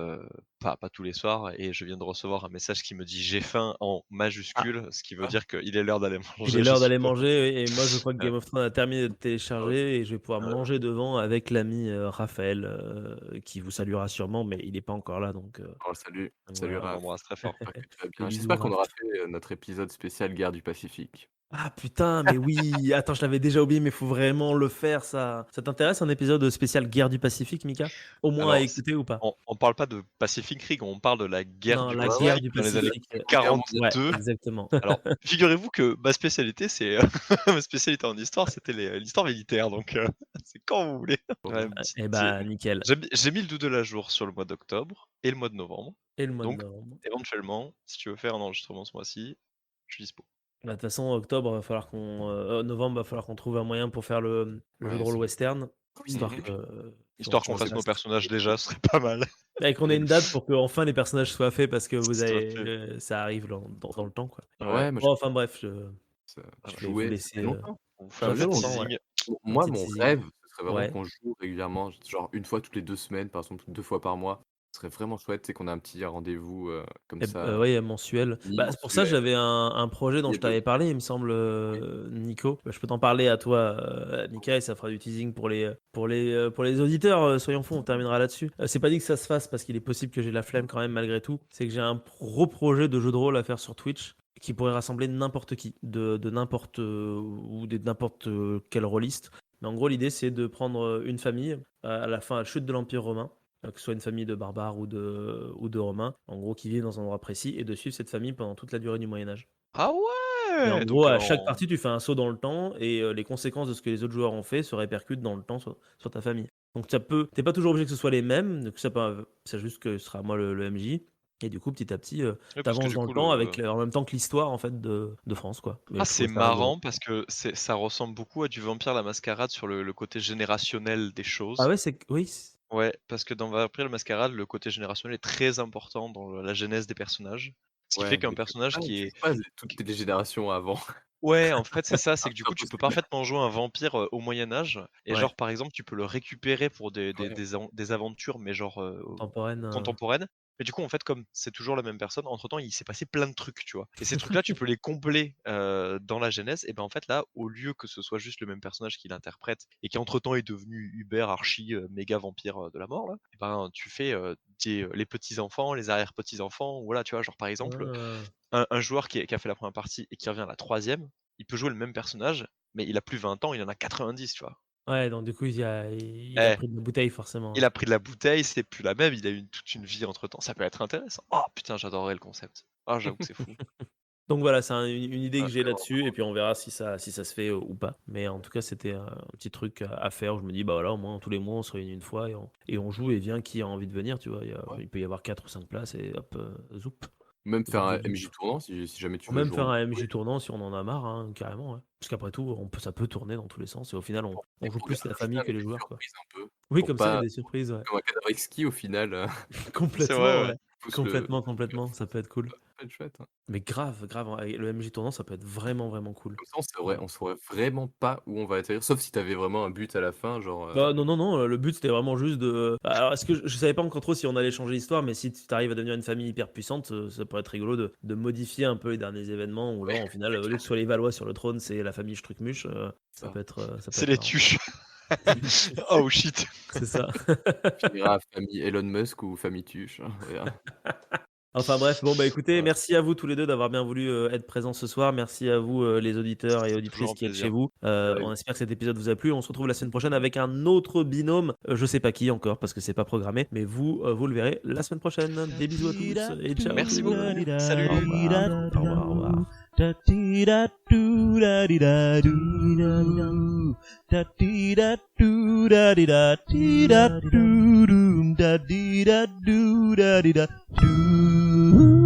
pas tous les soirs et je viens de recevoir un message qui me dit: «J'ai faim» en Ah, majuscule, ce qui veut Ah, dire qu'il est l'heure d'aller il est manger, je l'heure d'aller suppose. manger, oui, et moi je crois que Heu, Game of Thrones a terminé de ouais, télécharger et je vais pouvoir ouais. manger devant avec l'ami Raphaël, qui vous saluera sûrement, mais il n'est pas encore là, Oh salut, donc salut voilà. on Raph, l'embrasse très fort. j'espère que tu vas Des bien. bisous, J'espère qu'on Raph. aura fait, notre épisode spécial guerre du Pacifique. Ah putain, mais oui! Attends, je l'avais déjà oublié, mais faut vraiment le faire ça. Ça t'intéresse un épisode spécial guerre du Pacifique, Mika? Au moins à Alors, écouter ou pas? on parle pas de Pacific Rig, on parle de la guerre Non, du la Ouais, ouais, guerre Pacifique du dans les années Pacifique. Seconde Guerre mondiale. Ouais, 42. exactement. Alors, figurez-vous que ma spécialité, c'est ma spécialité en histoire, c'était l'histoire militaire, donc c'est quand vous voulez. Trop Ouais, bien. une petite Eh c'est bah, nickel. j'ai mis le doodle à jour sur le mois d'octobre et le mois de novembre. Et le mois de Donc novembre. éventuellement, si tu veux faire un enregistrement ce mois-ci, je suis dispo. Bah, de toute façon, octobre, va falloir novembre, va falloir qu'on trouve un moyen pour faire le jeu de Ouais, rôle c'est western, oui, histoire Mmh. qu'on Histoire qu'on je sais fasse pas nos fasse. si personnages déjà, ce serait pas mal. Et qu'on ait une date pour que enfin les personnages soient faits parce que vous Tout à avez, fait. ça arrive dans le temps, quoi. Ouais, ouais, moi Bon, enfin bref, je voilà. je vais vous jouais ça laisser, fait longtemps. On vous fait ça un fait petit longtemps, ouais. teasing. Un Moi, petit mon teasing. rêve, ce serait vraiment Ouais. qu'on joue régulièrement, genre une fois toutes les 2 semaines, par exemple, 2 fois par mois. Ce serait vraiment chouette, c'est qu'on a un petit rendez-vous, comme Et ça, ouais, mensuel. Bah, c'est pour ça que mensuel. j'avais un projet dont Il y je a de t'avais parlé, il me semble, oui, Nico. Bah, je peux t'en parler à toi, Mika, et ça fera du teasing pour les auditeurs. Soyons fous, on terminera là-dessus. C'est pas dit que ça se fasse parce qu'il est possible que j'ai la flemme quand même malgré tout. C'est que j'ai un gros projet de jeu de rôle à faire sur Twitch qui pourrait rassembler n'importe qui, de n'importe ou de n'importe quel rôliste. Mais en gros, l'idée c'est de prendre une famille à la fin, à la chute de l'Empire romain, que ce soit une famille de barbares ou de romains, en gros, qui vivent dans un endroit précis, et de suivre cette famille pendant toute la durée du Moyen-Âge. Ah Et en ouais! gros, Donc à chaque partie, tu fais un saut dans le temps, et les conséquences de ce que les autres joueurs ont fait se répercutent dans le temps sur ta famille. Donc t'es pas toujours obligé que ce soit les mêmes, donc c'est juste que ce sera moi le MJ. Et du coup, petit à petit, oui, parce que t'avances du dans le coup temps en même temps que l'histoire en fait de France, quoi. Mais je c'est trouvais ça rigolo. marrant parce que ça ressemble beaucoup à du Vampire la Mascarade sur le côté générationnel des Ah choses. ouais, oui. Ouais, parce que dans Vampire la Mascarade, le côté générationnel est très important dans la genèse des personnages. Ce qui fait ouais, qu'un mais personnage qui tu est peux pas toutes les générations avant. ouais, en fait, c'est ça, C'est c'est un que du peu coup, tu peux impossible. parfaitement jouer un vampire, au Moyen Âge et Ouais, genre, par exemple, tu peux le récupérer pour des des Ouais, des aven des aventures, mais genre, contemporaine. contemporaines. Mais du coup, en fait, comme c'est toujours la même personne, entre-temps, il s'est passé plein de trucs, tu vois? Et ces trucs-là, tu peux les combler, dans la genèse et ben, en fait, là, au lieu que ce soit juste le même personnage qui l'interprète et qui entre-temps est devenu Uber archi, méga vampire, de la mort là, et ben, tu fais, les petits-enfants, les arrière-petits-enfants, voilà, tu vois? Genre, par exemple, un joueur qui a fait la première partie et qui revient à la troisième, il peut jouer le même personnage, mais il a plus 20 ans, il en a 90, tu vois? Ouais, donc du coup, il a Eh, pris de la bouteille forcément, il ouais. a pris de la bouteille, c'est plus la même, il a eu toute une vie entre-temps. Ça peut être intéressant. Oh putain, j'adorerais le concept. Ah, j'avoue que c'est fou. Donc voilà, c'est une idée Ah, que j'ai là-dessus et puis on verra si ça se fait, ou pas. Mais en tout cas, c'était un petit truc à faire où je me dis: «Bah, voilà, au moins tous les mois, on se réunit une fois et on joue et vient qui a envie de venir», tu vois? ouais. Il peut y avoir 4 ou 5 places et hop, zoup, Même faire un zoup. MJ tournant si jamais tu Ou veux même jouer faire en un duo et MJ tournant si on en a marre, hein, carrément, ouais. Parce qu'après tout, ça peut tourner dans tous les sens et au final, on joue pour plus garder la le jeu famille que avec les des joueurs, quoi. surprises un peu, Oui, pour comme ça, il y a pas des surprises, ouais. comme un cadavre exquis au final, C'est vrai, Complètement, ouais. ouais. pousse le Complètement, ça peut être cool. ça peut être chouette, hein. Mais grave, grave, ouais, le MJ tournant, ça peut être vraiment, vraiment cool. Comme ça, on saurait vraiment pas où on va atterrir, sauf si tu avais vraiment un but à la fin, genre, Bah, non, non, non, le but c'était vraiment juste de alors est-ce que je savais pas encore trop si on allait changer l'histoire, mais si tu arrives à devenir une famille hyper puissante, ça pourrait être rigolo de modifier un peu les derniers événements où là, ouais, au final, au lieu que ce soit les Valois sur le trône, c'est la famille Strucmuche, ça. ça peut C'est être les marrant. tuches. C'est Oh shit. c'est ça. Finira famille Elon Musk ou famille Tuche, on verra. Enfin bref, bon, bah, écoutez, Voilà, merci à vous tous les 2 d'avoir bien voulu, être présents ce soir. Merci à vous, les auditeurs et C'est toujours auditrices un qui êtes chez plaisir. vous. ouais, On espère que cet épisode vous a plu. On se retrouve la semaine prochaine avec un autre binôme, je sais pas qui encore parce que c'est pas programmé, mais vous le verrez la semaine prochaine. Des bisous à tous et ciao tout Merci le monde. beaucoup. Salut. Au revoir, au revoir, au revoir. Da dee da doo da dee da doo da dee da doo da dee da dee da doo da dee da doo da dee da doo.